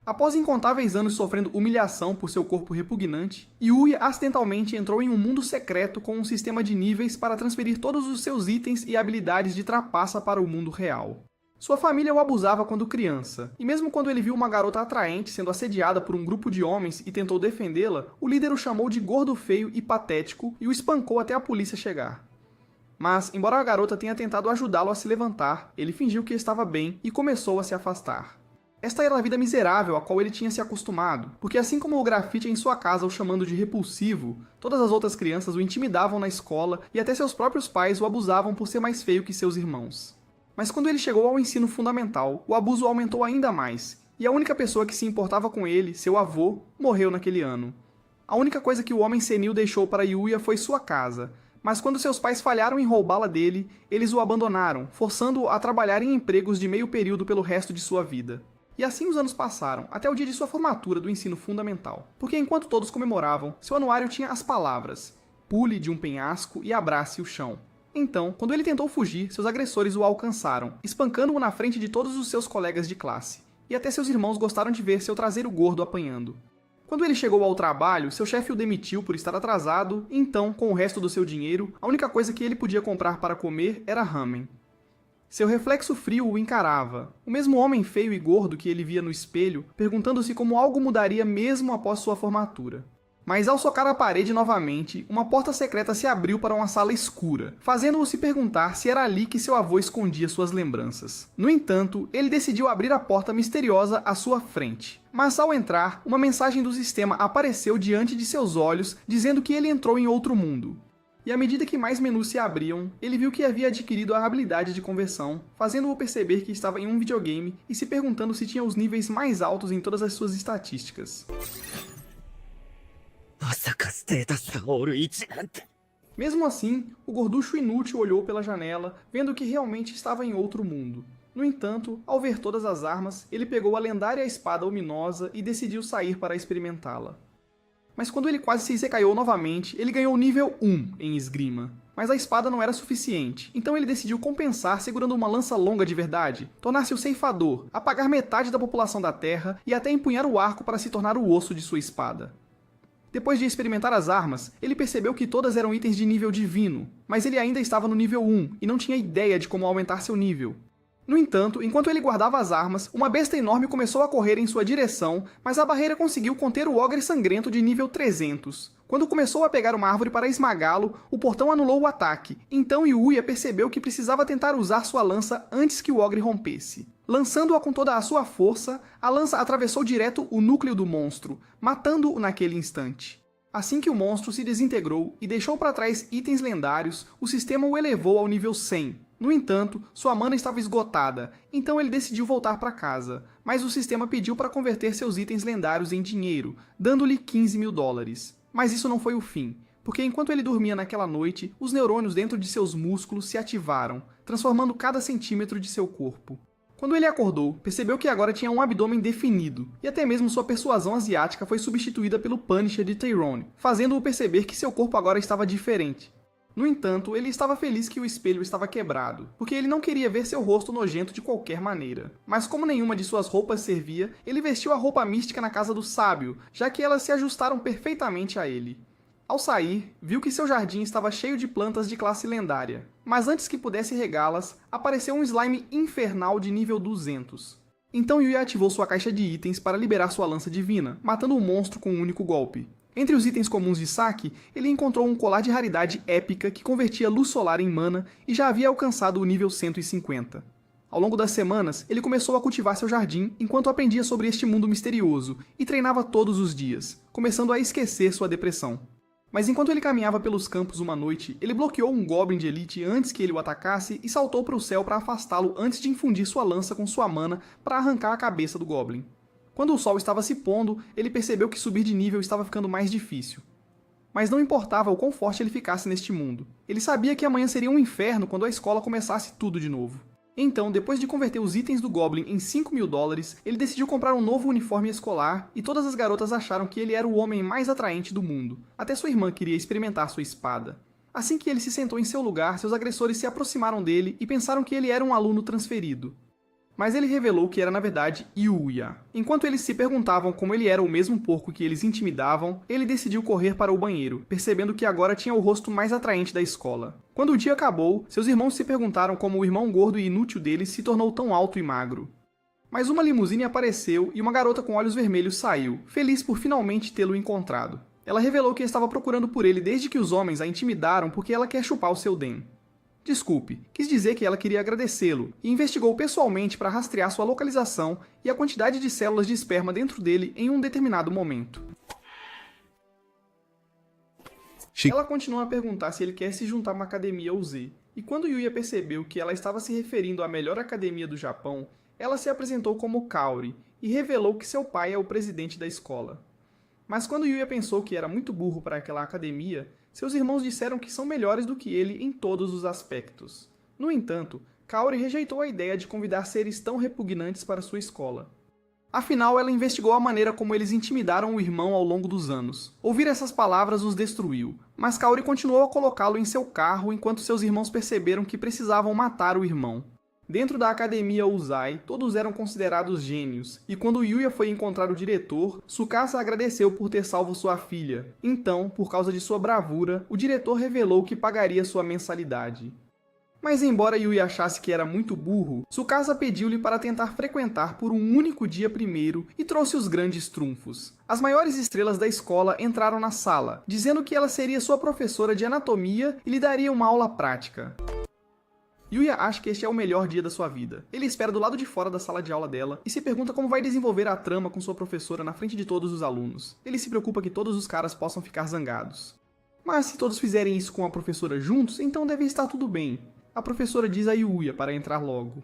Após incontáveis anos sofrendo humilhação por seu corpo repugnante, Yuya acidentalmente entrou em um mundo secreto com um sistema de níveis para transferir todos os seus itens e habilidades de trapaça para o mundo real. Sua família o abusava quando criança, e mesmo quando ele viu uma garota atraente sendo assediada por um grupo de homens e tentou defendê-la, o líder o chamou de gordo feio e patético e o espancou até a polícia chegar. Mas, embora a garota tenha tentado ajudá-lo a se levantar, ele fingiu que estava bem e começou a se afastar. Esta era a vida miserável a qual ele tinha se acostumado, porque assim como o grafite em sua casa o chamando de repulsivo, todas as outras crianças o intimidavam na escola e até seus próprios pais o abusavam por ser mais feio que seus irmãos. Mas quando ele chegou ao ensino fundamental, o abuso aumentou ainda mais, e a única pessoa que se importava com ele, seu avô, morreu naquele ano. A única coisa que o homem senil deixou para Yuya foi sua casa, mas quando seus pais falharam em roubá-la dele, eles o abandonaram, forçando-o a trabalhar em empregos de meio período pelo resto de sua vida. E assim os anos passaram, até o dia de sua formatura do ensino fundamental, porque enquanto todos comemoravam, seu anuário tinha as palavras: pule de um penhasco e abrace o chão. Então, quando ele tentou fugir, seus agressores o alcançaram, espancando-o na frente de todos os seus colegas de classe. E até seus irmãos gostaram de ver seu traseiro gordo apanhando. Quando ele chegou ao trabalho, seu chefe o demitiu por estar atrasado, e então, com o resto do seu dinheiro, a única coisa que ele podia comprar para comer era ramen. Seu reflexo frio o encarava, o mesmo homem feio e gordo que ele via no espelho, perguntando-se como algo mudaria mesmo após sua formatura. Mas ao socar a parede novamente, uma porta secreta se abriu para uma sala escura, fazendo-o se perguntar se era ali que seu avô escondia suas lembranças. No entanto, ele decidiu abrir a porta misteriosa à sua frente. Mas ao entrar, uma mensagem do sistema apareceu diante de seus olhos, dizendo que ele entrou em outro mundo. E à medida que mais menus se abriam, ele viu que havia adquirido a habilidade de conversão, fazendo-o perceber que estava em um videogame e se perguntando se tinha os níveis mais altos em todas as suas estatísticas. Mesmo assim, o gorducho inútil olhou pela janela, vendo que realmente estava em outro mundo. No entanto, ao ver todas as armas, ele pegou a lendária espada ominosa e decidiu sair para experimentá-la. Mas quando ele quase se isekaiou novamente, ele ganhou nível 1 em esgrima. Mas a espada não era suficiente, então ele decidiu compensar segurando uma lança longa de verdade, tornar-se o ceifador, apagar metade da população da Terra e até empunhar o arco para se tornar o osso de sua espada. Depois de experimentar as armas, ele percebeu que todas eram itens de nível divino, mas ele ainda estava no nível 1 e não tinha ideia de como aumentar seu nível. No entanto, enquanto ele guardava as armas, uma besta enorme começou a correr em sua direção, mas a barreira conseguiu conter o ogre sangrento de nível 300. Quando começou a pegar uma árvore para esmagá-lo, o portão anulou o ataque, então Yuya percebeu que precisava tentar usar sua lança antes que o ogre rompesse. Lançando-a com toda a sua força, a lança atravessou direto o núcleo do monstro, matando-o naquele instante. Assim que o monstro se desintegrou e deixou para trás itens lendários, o sistema o elevou ao nível 100. No entanto, sua mana estava esgotada, então ele decidiu voltar para casa, mas o sistema pediu para converter seus itens lendários em dinheiro, dando-lhe 15 mil dólares. Mas isso não foi o fim, porque enquanto ele dormia naquela noite, os neurônios dentro de seus músculos se ativaram, transformando cada centímetro de seu corpo. Quando ele acordou, percebeu que agora tinha um abdômen definido, e até mesmo sua persuasão asiática foi substituída pelo Punisher de Tyrone, fazendo-o perceber que seu corpo agora estava diferente. No entanto, ele estava feliz que o espelho estava quebrado, porque ele não queria ver seu rosto nojento de qualquer maneira. Mas como nenhuma de suas roupas servia, ele vestiu a roupa mística na casa do sábio, já que elas se ajustaram perfeitamente a ele. Ao sair, viu que seu jardim estava cheio de plantas de classe lendária, mas antes que pudesse regá-las, apareceu um slime infernal de nível 200. Então Yuya ativou sua caixa de itens para liberar sua lança divina, matando o monstro com um único golpe. Entre os itens comuns de saque, ele encontrou um colar de raridade épica que convertia luz solar em mana e já havia alcançado o nível 150. Ao longo das semanas, ele começou a cultivar seu jardim enquanto aprendia sobre este mundo misterioso e treinava todos os dias, começando a esquecer sua depressão. Mas enquanto ele caminhava pelos campos uma noite, ele bloqueou um Goblin de elite antes que ele o atacasse e saltou para o céu para afastá-lo antes de infundir sua lança com sua mana para arrancar a cabeça do Goblin. Quando o sol estava se pondo, ele percebeu que subir de nível estava ficando mais difícil. Mas não importava o quão forte ele ficasse neste mundo. Ele sabia que amanhã seria um inferno quando a escola começasse tudo de novo. Então, depois de converter os itens do Goblin em 5 mil dólares, ele decidiu comprar um novo uniforme escolar e todas as garotas acharam que ele era o homem mais atraente do mundo. Até sua irmã queria experimentar sua espada. Assim que ele se sentou em seu lugar, seus agressores se aproximaram dele e pensaram que ele era um aluno transferido. Mas ele revelou que era na verdade Yuya. Enquanto eles se perguntavam como ele era o mesmo porco que eles intimidavam, ele decidiu correr para o banheiro, percebendo que agora tinha o rosto mais atraente da escola. Quando o dia acabou, seus irmãos se perguntaram como o irmão gordo e inútil deles se tornou tão alto e magro. Mas uma limusine apareceu e uma garota com olhos vermelhos saiu, feliz por finalmente tê-lo encontrado. Ela revelou que estava procurando por ele desde que os homens a intimidaram porque ela quer chupar o seu den. Desculpe, quis dizer que ela queria agradecê-lo e investigou pessoalmente para rastrear sua localização e a quantidade de células de esperma dentro dele em um determinado momento. Ela continua a perguntar se ele quer se juntar a uma academia ou Z, e quando Yuya percebeu que ela estava se referindo à melhor academia do Japão, ela se apresentou como Kaori e revelou que seu pai é o presidente da escola. Mas quando Yuya pensou que era muito burro para aquela academia, seus irmãos disseram que são melhores do que ele em todos os aspectos. No entanto, Kaori rejeitou a ideia de convidar seres tão repugnantes para sua escola. Afinal, ela investigou a maneira como eles intimidaram o irmão ao longo dos anos. Ouvir essas palavras os destruiu, mas Kaori continuou a colocá-lo em seu carro enquanto seus irmãos perceberam que precisavam matar o irmão. Dentro da academia Uzai, todos eram considerados gênios, e quando Yuya foi encontrar o diretor, Tsukasa agradeceu por ter salvo sua filha. Então, por causa de sua bravura, o diretor revelou que pagaria sua mensalidade. Mas embora Yuya achasse que era muito burro, Tsukasa pediu-lhe para tentar frequentar por um único dia primeiro e trouxe os grandes trunfos. As maiores estrelas da escola entraram na sala, dizendo que ela seria sua professora de anatomia e lhe daria uma aula prática. Yuya acha que este é o melhor dia da sua vida. Ele espera do lado de fora da sala de aula dela e se pergunta como vai desenvolver a trama com sua professora na frente de todos os alunos. Ele se preocupa que todos os caras possam ficar zangados. Mas se todos fizerem isso com a professora juntos, então deve estar tudo bem. A professora diz a Yuya para entrar logo.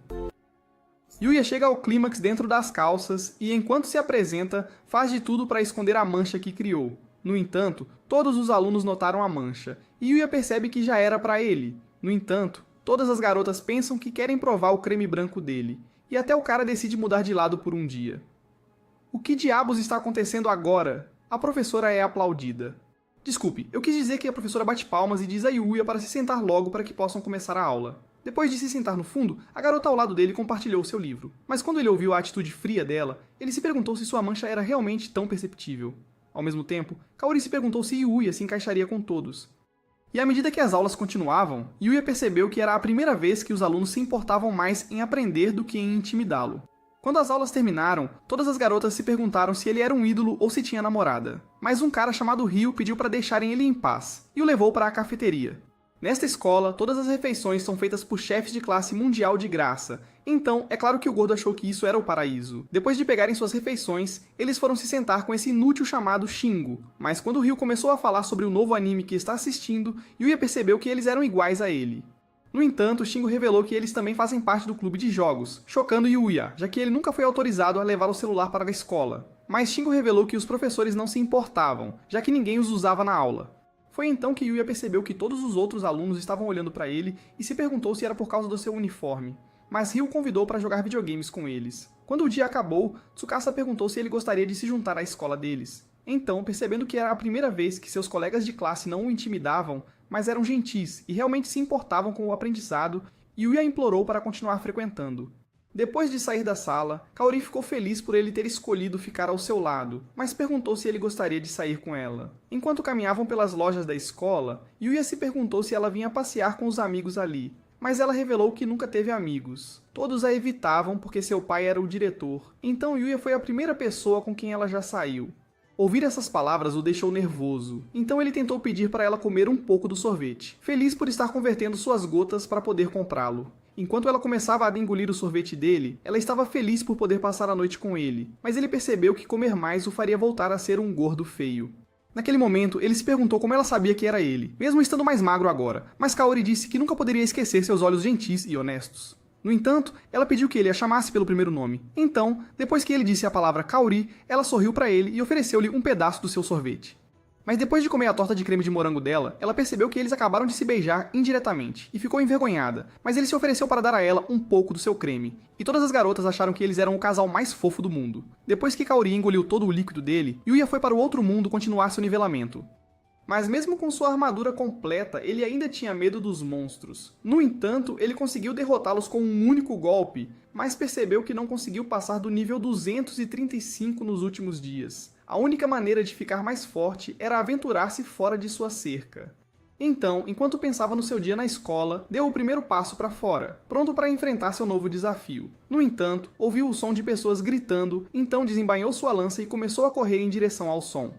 Yuya chega ao clímax dentro das calças e, enquanto se apresenta, faz de tudo para esconder a mancha que criou. No entanto, todos os alunos notaram a mancha, e Yuya percebe que já era para ele. No entanto, todas as garotas pensam que querem provar o creme branco dele, e até o cara decide mudar de lado por um dia. O que diabos está acontecendo agora? A professora é aplaudida. Desculpe, eu quis dizer que a professora bate palmas e diz a Yuya para se sentar logo para que possam começar a aula. Depois de se sentar no fundo, a garota ao lado dele compartilhou seu livro. Mas quando ele ouviu a atitude fria dela, ele se perguntou se sua mancha era realmente tão perceptível. Ao mesmo tempo, Kaori se perguntou se Yuya se encaixaria com todos. E à medida que as aulas continuavam, Yuya percebeu que era a primeira vez que os alunos se importavam mais em aprender do que em intimidá-lo. Quando as aulas terminaram, todas as garotas se perguntaram se ele era um ídolo ou se tinha namorada. Mas um cara chamado Ryu pediu para deixarem ele em paz, e o levou para a cafeteria. Nesta escola, todas as refeições são feitas por chefes de classe mundial de graça, então é claro que o gordo achou que isso era o paraíso. Depois de pegarem suas refeições, eles foram se sentar com esse inútil chamado Shingo, mas quando o Ryu começou a falar sobre o novo anime que está assistindo, Yuya percebeu que eles eram iguais a ele. No entanto, Shingo revelou que eles também fazem parte do clube de jogos, chocando Yuya, já que ele nunca foi autorizado a levar o celular para a escola. Mas Shingo revelou que os professores não se importavam, já que ninguém os usava na aula. Foi então que Yuya percebeu que todos os outros alunos estavam olhando para ele e se perguntou se era por causa do seu uniforme. Mas Ryu o convidou para jogar videogames com eles. Quando o dia acabou, Tsukasa perguntou se ele gostaria de se juntar à escola deles. Então, percebendo que era a primeira vez que seus colegas de classe não o intimidavam, mas eram gentis e realmente se importavam com o aprendizado, Yuya implorou para continuar frequentando. Depois de sair da sala, Kaori ficou feliz por ele ter escolhido ficar ao seu lado, mas perguntou se ele gostaria de sair com ela. Enquanto caminhavam pelas lojas da escola, Yuya se perguntou se ela vinha passear com os amigos ali, mas ela revelou que nunca teve amigos. Todos a evitavam porque seu pai era o diretor, então Yuya foi a primeira pessoa com quem ela já saiu. Ouvir essas palavras o deixou nervoso, então ele tentou pedir para ela comer um pouco do sorvete, feliz por estar convertendo suas gotas para poder comprá-lo. Enquanto ela começava a engolir o sorvete dele, ela estava feliz por poder passar a noite com ele, mas ele percebeu que comer mais o faria voltar a ser um gordo feio. Naquele momento, ele se perguntou como ela sabia que era ele, mesmo estando mais magro agora, mas Kaori disse que nunca poderia esquecer seus olhos gentis e honestos. No entanto, ela pediu que ele a chamasse pelo primeiro nome. Então, depois que ele disse a palavra Kaori, ela sorriu para ele e ofereceu-lhe um pedaço do seu sorvete. Mas depois de comer a torta de creme de morango dela, ela percebeu que eles acabaram de se beijar indiretamente, e ficou envergonhada, mas ele se ofereceu para dar a ela um pouco do seu creme, e todas as garotas acharam que eles eram o casal mais fofo do mundo. Depois que Kaori engoliu todo o líquido dele, Yuya foi para o outro mundo continuar seu nivelamento. Mas mesmo com sua armadura completa, ele ainda tinha medo dos monstros. No entanto, ele conseguiu derrotá-los com um único golpe, mas percebeu que não conseguiu passar do nível 235 nos últimos dias. A única maneira de ficar mais forte era aventurar-se fora de sua cerca. Então, enquanto pensava no seu dia na escola, deu o primeiro passo para fora, pronto para enfrentar seu novo desafio. No entanto, ouviu o som de pessoas gritando, então desembainhou sua lança e começou a correr em direção ao som.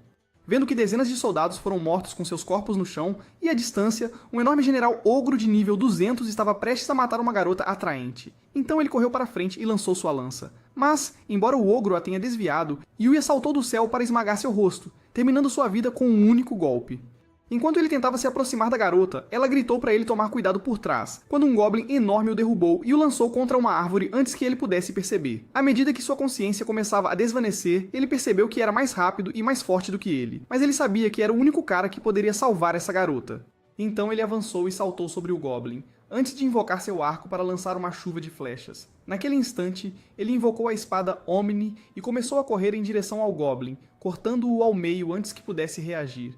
Vendo que dezenas de soldados foram mortos com seus corpos no chão, e à distância, um enorme general ogro de nível 200 estava prestes a matar uma garota atraente. Então ele correu para frente e lançou sua lança. Mas, embora o ogro a tenha desviado, Yuya saltou do céu para esmagar seu rosto, terminando sua vida com um único golpe. Enquanto ele tentava se aproximar da garota, ela gritou para ele tomar cuidado por trás, quando um goblin enorme o derrubou e o lançou contra uma árvore antes que ele pudesse perceber. À medida que sua consciência começava a desvanecer, ele percebeu que era mais rápido e mais forte do que ele, mas ele sabia que era o único cara que poderia salvar essa garota. Então ele avançou e saltou sobre o goblin, antes de invocar seu arco para lançar uma chuva de flechas. Naquele instante, ele invocou a espada Omni e começou a correr em direção ao goblin, cortando-o ao meio antes que pudesse reagir.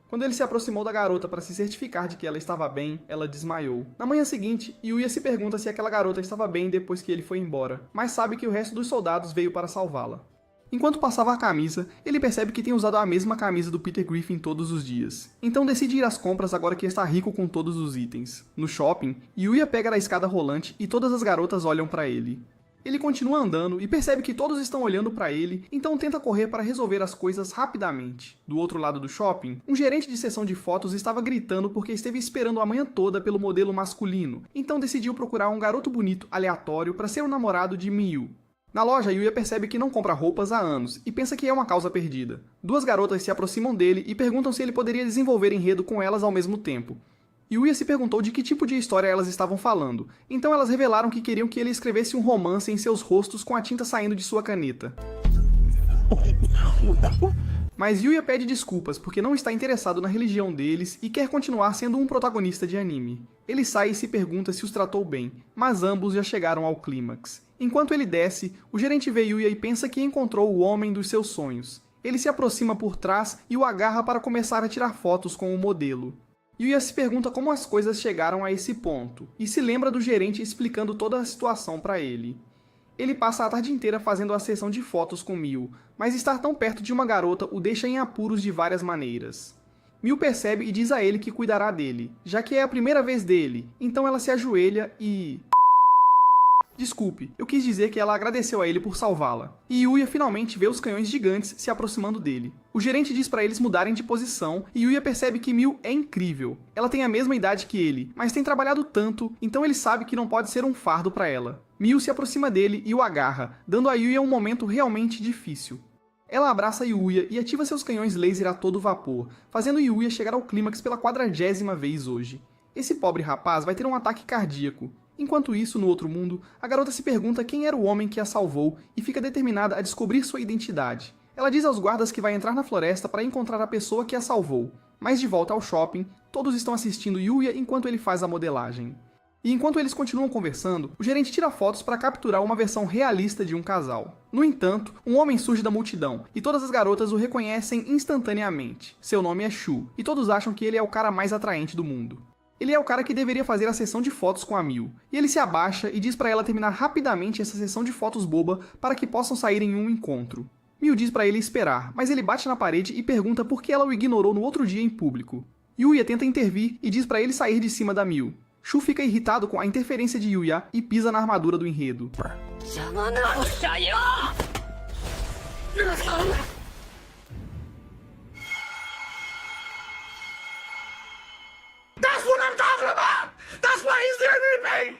Quando ele se aproximou da garota para se certificar de que ela estava bem, ela desmaiou. Na manhã seguinte, Yuya se pergunta se aquela garota estava bem depois que ele foi embora, mas sabe que o resto dos soldados veio para salvá-la. Enquanto passava a camisa, ele percebe que tem usado a mesma camisa do Peter Griffin todos os dias. Então decide ir às compras agora que está rico com todos os itens. No shopping, Yuya pega a escada rolante e todas as garotas olham para ele. Ele continua andando e percebe que todos estão olhando para ele, então tenta correr para resolver as coisas rapidamente. Do outro lado do shopping, um gerente de seção de fotos estava gritando porque esteve esperando a manhã toda pelo modelo masculino, então decidiu procurar um garoto bonito aleatório para ser o namorado de Miyu. Na loja, Yuya percebe que não compra roupas há anos e pensa que é uma causa perdida. Duas garotas se aproximam dele e perguntam se ele poderia desenvolver enredo com elas ao mesmo tempo. Yuya se perguntou de que tipo de história elas estavam falando, então elas revelaram que queriam que ele escrevesse um romance em seus rostos com a tinta saindo de sua caneta. Mas Yuya pede desculpas porque não está interessado na religião deles e quer continuar sendo um protagonista de anime. Ele sai e se pergunta se os tratou bem, mas ambos já chegaram ao clímax. Enquanto ele desce, o gerente vê Yuya e pensa que encontrou o homem dos seus sonhos. Ele se aproxima por trás e o agarra para começar a tirar fotos com o modelo. Yuya se pergunta como as coisas chegaram a esse ponto, e se lembra do gerente explicando toda a situação para ele. Ele passa a tarde inteira fazendo a sessão de fotos com Miu, mas estar tão perto de uma garota o deixa em apuros de várias maneiras. Miu percebe e diz a ele que cuidará dele, já que é a primeira vez dele, então ela se ajoelha e... Desculpe, eu quis dizer que ela agradeceu a ele por salvá-la. E Yuya finalmente vê os canhões gigantes se aproximando dele. O gerente diz para eles mudarem de posição e Yuya percebe que Miu é incrível. Ela tem a mesma idade que ele, mas tem trabalhado tanto, então ele sabe que não pode ser um fardo para ela. Miu se aproxima dele e o agarra, dando a Yuya um momento realmente difícil. Ela abraça Yuya e ativa seus canhões laser a todo vapor, fazendo Yuya chegar ao clímax pela 40ª vez hoje. Esse pobre rapaz vai ter um ataque cardíaco. Enquanto isso, no outro mundo, a garota se pergunta quem era o homem que a salvou e fica determinada a descobrir sua identidade. Ela diz aos guardas que vai entrar na floresta para encontrar a pessoa que a salvou. Mas de volta ao shopping, todos estão assistindo Yuya enquanto ele faz a modelagem. E enquanto eles continuam conversando, o gerente tira fotos para capturar uma versão realista de um casal. No entanto, um homem surge da multidão, e todas as garotas o reconhecem instantaneamente. Seu nome é Shu, e todos acham que ele é o cara mais atraente do mundo. Ele é o cara que deveria fazer a sessão de fotos com a Miu, e ele se abaixa e diz para ela terminar rapidamente essa sessão de fotos boba para que possam sair em um encontro. Miu diz para ele esperar, mas ele bate na parede e pergunta por que ela o ignorou no outro dia em público. Yuya tenta intervir e diz para ele sair de cima da Miu. Shu fica irritado com a interferência de Yuya e pisa na armadura do enredo. That's what I'm talking about! That's why he's the enemy!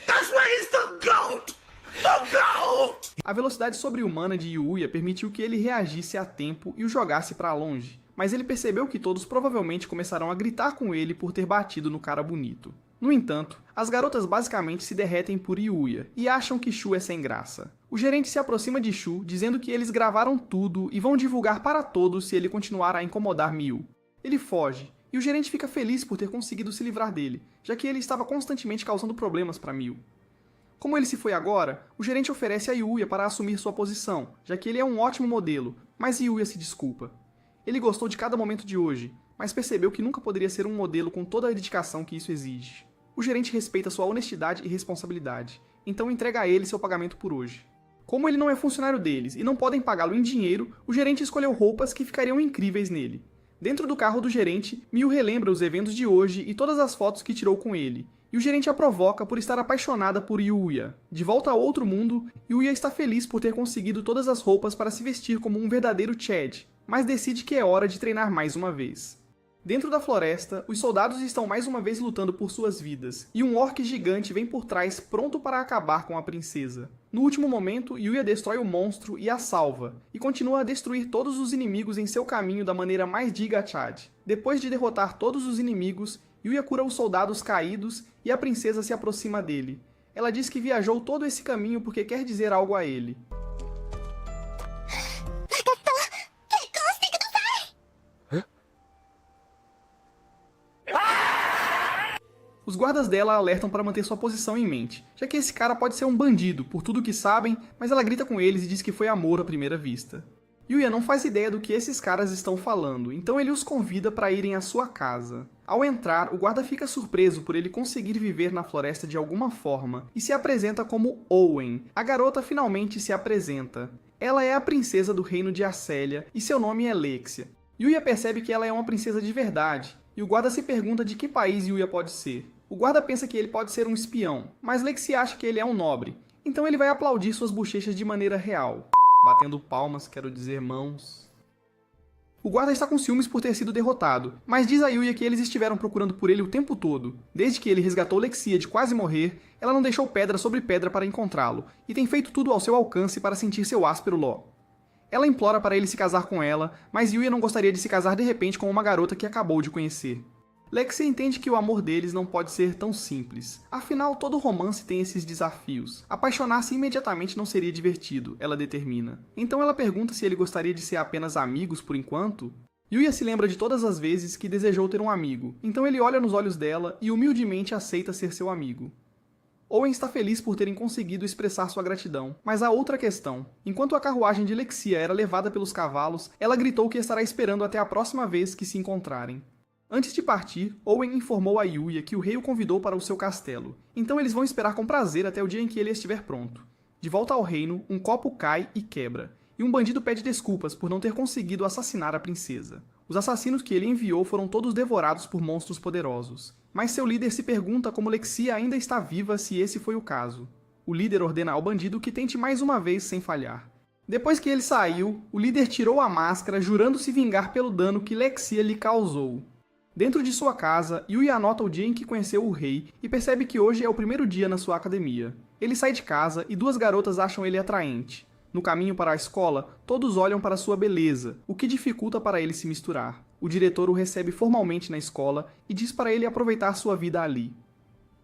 That's why he's the GOAT! The GOAT! A velocidade sobre-humana de Yuya permitiu que ele reagisse a tempo e o jogasse para longe, mas ele percebeu que todos provavelmente começarão a gritar com ele por ter batido no cara bonito. No entanto, as garotas basicamente se derretem por Yuya e acham que Shu é sem graça. O gerente se aproxima de Shu, dizendo que eles gravaram tudo e vão divulgar para todos se ele continuar a incomodar Miu. Ele foge, e o gerente fica feliz por ter conseguido se livrar dele, já que ele estava constantemente causando problemas para Miu. Como ele se foi agora, o gerente oferece a Yuya para assumir sua posição, já que ele é um ótimo modelo, mas Yuya se desculpa. Ele gostou de cada momento de hoje, mas percebeu que nunca poderia ser um modelo com toda a dedicação que isso exige. O gerente respeita sua honestidade e responsabilidade, então entrega a ele seu pagamento por hoje. Como ele não é funcionário deles e não podem pagá-lo em dinheiro, o gerente escolheu roupas que ficariam incríveis nele. Dentro do carro do gerente, Miu relembra os eventos de hoje e todas as fotos que tirou com ele, e o gerente a provoca por estar apaixonada por Yuya. De volta a outro mundo, Yuya está feliz por ter conseguido todas as roupas para se vestir como um verdadeiro Chad, mas decide que é hora de treinar mais uma vez. Dentro da floresta, os soldados estão mais uma vez lutando por suas vidas, e um orc gigante vem por trás pronto para acabar com a princesa. No último momento, Yuya destrói o monstro e a salva, e continua a destruir todos os inimigos em seu caminho da maneira mais Giga Chad. Depois de derrotar todos os inimigos, Yuya cura os soldados caídos e a princesa se aproxima dele. Ela diz que viajou todo esse caminho porque quer dizer algo a ele. Os guardas dela a alertam para manter sua posição em mente, já que esse cara pode ser um bandido, por tudo que sabem, mas ela grita com eles e diz que foi amor à primeira vista. Yuya não faz ideia do que esses caras estão falando, então ele os convida para irem à sua casa. Ao entrar, o guarda fica surpreso por ele conseguir viver na floresta de alguma forma, e se apresenta como Owen. A garota finalmente se apresenta. Ela é a princesa do reino de Arcélia, e seu nome é Lexia. Yuya percebe que ela é uma princesa de verdade, e o guarda se pergunta de que país Yuya pode ser. O guarda pensa que ele pode ser um espião, mas Lexia acha que ele é um nobre, então ele vai aplaudir suas bochechas de maneira real. Batendo palmas, quero dizer mãos. O guarda está com ciúmes por ter sido derrotado, mas diz a Yuya que eles estiveram procurando por ele o tempo todo. Desde que ele resgatou Lexia de quase morrer, ela não deixou pedra sobre pedra para encontrá-lo, e tem feito tudo ao seu alcance para sentir seu áspero ló. Ela implora para ele se casar com ela, mas Yuya não gostaria de se casar de repente com uma garota que acabou de conhecer. Lexia entende que o amor deles não pode ser tão simples. Afinal, todo romance tem esses desafios. Apaixonar-se imediatamente não seria divertido, ela determina. Então ela pergunta se ele gostaria de ser apenas amigos por enquanto. Yuya se lembra de todas as vezes que desejou ter um amigo, então ele olha nos olhos dela e humildemente aceita ser seu amigo. Owen está feliz por terem conseguido expressar sua gratidão, mas há outra questão. Enquanto a carruagem de Lexia era levada pelos cavalos, ela gritou que estará esperando até a próxima vez que se encontrarem. Antes de partir, Owen informou a Yuya que o rei o convidou para o seu castelo, então eles vão esperar com prazer até o dia em que ele estiver pronto. De volta ao reino, um copo cai e quebra, e um bandido pede desculpas por não ter conseguido assassinar a princesa. Os assassinos que ele enviou foram todos devorados por monstros poderosos, mas seu líder se pergunta como Lexia ainda está viva se esse foi o caso. O líder ordena ao bandido que tente mais uma vez sem falhar. Depois que ele saiu, o líder tirou a máscara jurando se vingar pelo dano que Lexia lhe causou. Dentro de sua casa, Yuya anota o dia em que conheceu o rei e percebe que hoje é o primeiro dia na sua academia. Ele sai de casa e duas garotas acham ele atraente. No caminho para a escola, todos olham para sua beleza, o que dificulta para ele se misturar. O diretor o recebe formalmente na escola e diz para ele aproveitar sua vida ali.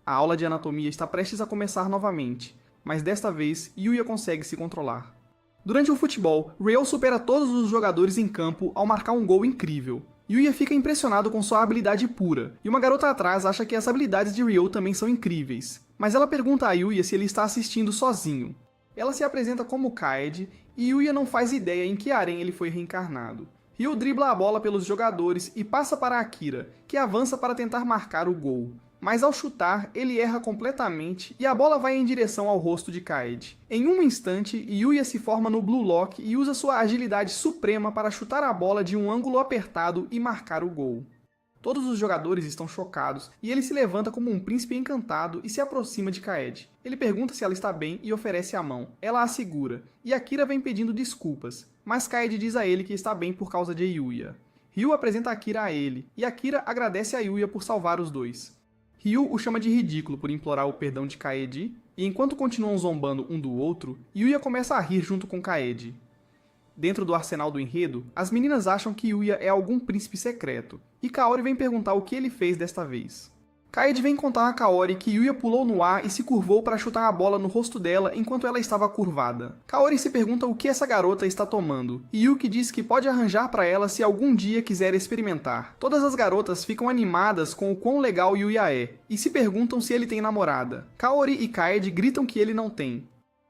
A aula de anatomia está prestes a começar novamente, mas desta vez Yuya consegue se controlar. Durante o futebol, Ryo supera todos os jogadores em campo ao marcar um gol incrível. Yuya fica impressionado com sua habilidade pura, e uma garota atrás acha que as habilidades de Ryo também são incríveis. Mas ela pergunta a Yuya se ele está assistindo sozinho. Ela se apresenta como Kaede, e Yuya não faz ideia em que harém ele foi reencarnado. Ryo dribla a bola pelos jogadores e passa para Akira, que avança para tentar marcar o gol. Mas ao chutar, ele erra completamente e a bola vai em direção ao rosto de Kaede. Em um instante, Yuya se forma no Blue Lock e usa sua agilidade suprema para chutar a bola de um ângulo apertado e marcar o gol. Todos os jogadores estão chocados e ele se levanta como um príncipe encantado e se aproxima de Kaede. Ele pergunta se ela está bem e oferece a mão. Ela a segura, e Akira vem pedindo desculpas, mas Kaede diz a ele que está bem por causa de Yuya. Ryu apresenta Akira a ele, e Akira agradece a Yuya por salvar os dois. Ryu o chama de ridículo por implorar o perdão de Kaede, e enquanto continuam zombando um do outro, Yuya começa a rir junto com Kaede. Dentro do arsenal do enredo, as meninas acham que Yuya é algum príncipe secreto, e Kaori vem perguntar o que ele fez desta vez. Kaede vem contar a Kaori que Yuya pulou no ar e se curvou para chutar a bola no rosto dela enquanto ela estava curvada. Kaori se pergunta o que essa garota está tomando, e Yuki diz que pode arranjar para ela se algum dia quiser experimentar. Todas as garotas ficam animadas com o quão legal Yuya é, e se perguntam se ele tem namorada. Kaori e Kaede gritam que ele não tem.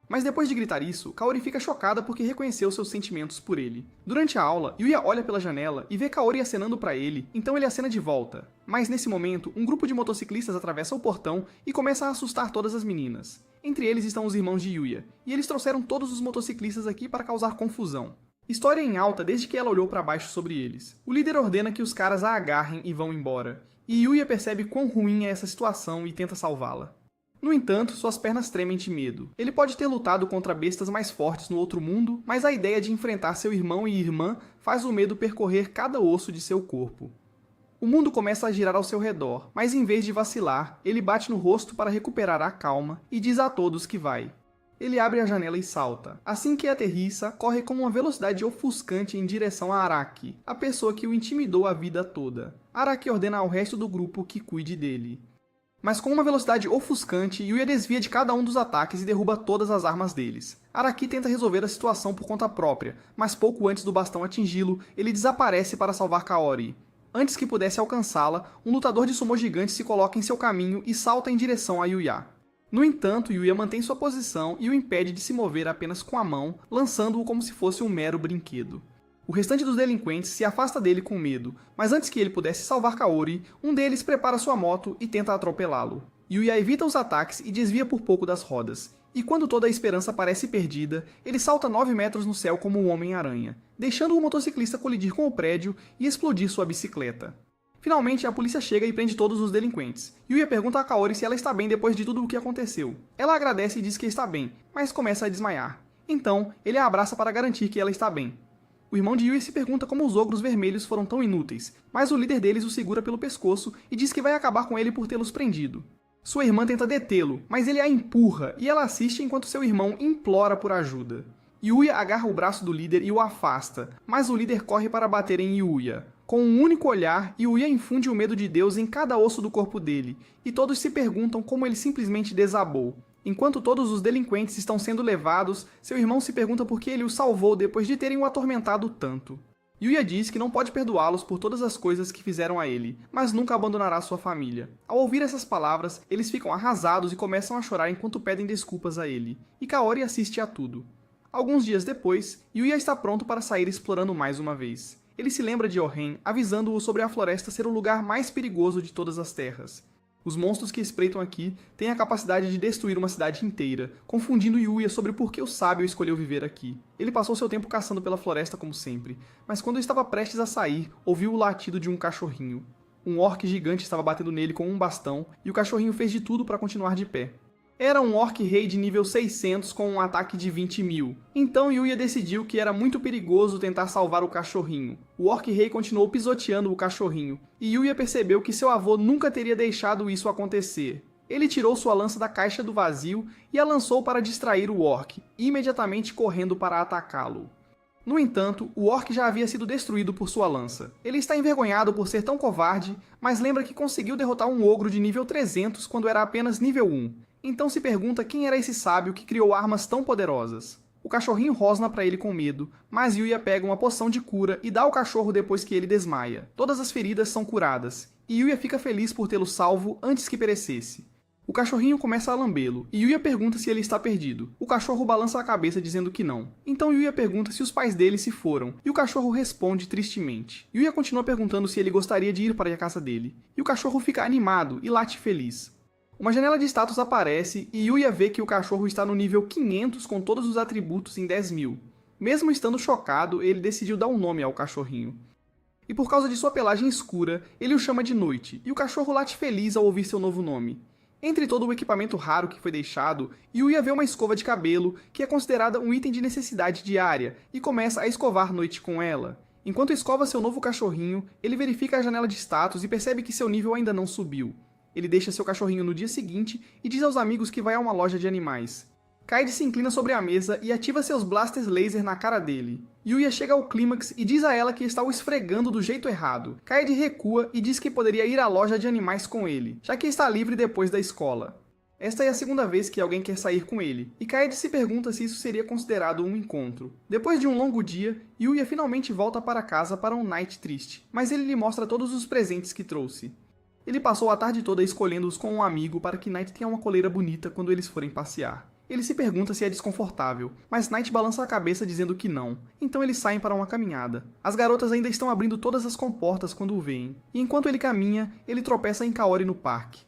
Mas depois de gritar isso, Kaori fica chocada porque reconheceu seus sentimentos por ele. Durante a aula, Yuya olha pela janela e vê Kaori acenando para ele, então ele acena de volta. Mas nesse momento, um grupo de motociclistas atravessa o portão e começa a assustar todas as meninas. Entre eles estão os irmãos de Yuya, e eles trouxeram todos os motociclistas aqui para causar confusão. História em alta desde que ela olhou para baixo sobre eles. O líder ordena que os caras a agarrem e vão embora, e Yuya percebe quão ruim é essa situação e tenta salvá-la. No entanto, suas pernas tremem de medo. Ele pode ter lutado contra bestas mais fortes no outro mundo, mas a ideia de enfrentar seu irmão e irmã faz o medo percorrer cada osso de seu corpo. O mundo começa a girar ao seu redor, mas em vez de vacilar, ele bate no rosto para recuperar a calma e diz a todos que vai. Ele abre a janela e salta. Assim que aterrissa, corre com uma velocidade ofuscante em direção a Araki, a pessoa que o intimidou a vida toda. Araki ordena ao resto do grupo que cuide dele. Mas com uma velocidade ofuscante, Yuya desvia de cada um dos ataques e derruba todas as armas deles. Araki tenta resolver a situação por conta própria, mas pouco antes do bastão atingi-lo, ele desaparece para salvar Kaori. Antes que pudesse alcançá-la, um lutador de sumô gigante se coloca em seu caminho e salta em direção a Yuya. No entanto, Yuya mantém sua posição e o impede de se mover apenas com a mão, lançando-o como se fosse um mero brinquedo. O restante dos delinquentes se afasta dele com medo, mas antes que ele pudesse salvar Kaori, um deles prepara sua moto e tenta atropelá-lo. Yuya evita os ataques e desvia por pouco das rodas. E quando toda a esperança parece perdida, ele salta 9 metros no céu como um Homem-Aranha, deixando o motociclista colidir com o prédio e explodir sua bicicleta. Finalmente, a polícia chega e prende todos os delinquentes. Yuya pergunta a Kaori se ela está bem depois de tudo o que aconteceu. Ela agradece e diz que está bem, mas começa a desmaiar. Então, ele a abraça para garantir que ela está bem. O irmão de Yuya se pergunta como os ogros vermelhos foram tão inúteis, mas o líder deles o segura pelo pescoço e diz que vai acabar com ele por tê-los prendido. Sua irmã tenta detê-lo, mas ele a empurra e ela assiste enquanto seu irmão implora por ajuda. Yuya agarra o braço do líder e o afasta, mas o líder corre para bater em Yuya. Com um único olhar, Yuya infunde o medo de Deus em cada osso do corpo dele, e todos se perguntam como ele simplesmente desabou. Enquanto todos os delinquentes estão sendo levados, seu irmão se pergunta por que ele o salvou depois de terem o atormentado tanto. Yuya diz que não pode perdoá-los por todas as coisas que fizeram a ele, mas nunca abandonará sua família. Ao ouvir essas palavras, eles ficam arrasados e começam a chorar enquanto pedem desculpas a ele, e Kaori assiste a tudo. Alguns dias depois, Yuya está pronto para sair explorando mais uma vez. Ele se lembra de Oren, avisando-o sobre a floresta ser o lugar mais perigoso de todas as terras. Os monstros que espreitam aqui têm a capacidade de destruir uma cidade inteira, confundindo Yuya sobre por que o sábio escolheu viver aqui. Ele passou seu tempo caçando pela floresta como sempre, mas quando estava prestes a sair, ouviu o latido de um cachorrinho. Um orc gigante estava batendo nele com um bastão, e o cachorrinho fez de tudo para continuar de pé. Era um orc rei de nível 600 com um ataque de 20.000. Então Yuya decidiu que era muito perigoso tentar salvar o cachorrinho. O orc rei continuou pisoteando o cachorrinho, e Yuya percebeu que seu avô nunca teria deixado isso acontecer. Ele tirou sua lança da caixa do vazio e a lançou para distrair o orc, imediatamente correndo para atacá-lo. No entanto, o orc já havia sido destruído por sua lança. Ele está envergonhado por ser tão covarde, mas lembra que conseguiu derrotar um ogro de nível 300 quando era apenas nível 1. Então se pergunta quem era esse sábio que criou armas tão poderosas. O cachorrinho rosna para ele com medo, mas Yuya pega uma poção de cura e dá ao cachorro depois que ele desmaia. Todas as feridas são curadas, e Yuya fica feliz por tê-lo salvo antes que perecesse. O cachorrinho começa a lambê-lo, e Yuya pergunta se ele está perdido. O cachorro balança a cabeça dizendo que não. Então Yuya pergunta se os pais dele se foram, e o cachorro responde tristemente. Yuya continua perguntando se ele gostaria de ir para a casa dele, e o cachorro fica animado e late feliz. Uma janela de status aparece e Yuya vê que o cachorro está no nível 500 com todos os atributos em 10.000. Mesmo estando chocado, ele decidiu dar um nome ao cachorrinho. E por causa de sua pelagem escura, ele o chama de Noite, e o cachorro late feliz ao ouvir seu novo nome. Entre todo o equipamento raro que foi deixado, Yuya vê uma escova de cabelo, que é considerada um item de necessidade diária, e começa a escovar Noite com ela. Enquanto escova seu novo cachorrinho, ele verifica a janela de status e percebe que seu nível ainda não subiu. Ele deixa seu cachorrinho no dia seguinte e diz aos amigos que vai a uma loja de animais. Kaede se inclina sobre a mesa e ativa seus blasters laser na cara dele. Yuya chega ao clímax e diz a ela que está o esfregando do jeito errado. Kaede recua e diz que poderia ir à loja de animais com ele, já que está livre depois da escola. Esta é a segunda vez que alguém quer sair com ele, e Kaede se pergunta se isso seria considerado um encontro. Depois de um longo dia, Yuya finalmente volta para casa para um night triste, mas ele lhe mostra todos os presentes que trouxe. Ele passou a tarde toda escolhendo-os com um amigo para que Night tenha uma coleira bonita quando eles forem passear. Ele se pergunta se é desconfortável, mas Knight balança a cabeça dizendo que não. Então eles saem para uma caminhada. As garotas ainda estão abrindo todas as comportas quando o veem, e enquanto ele caminha, ele tropeça em Kaori no parque.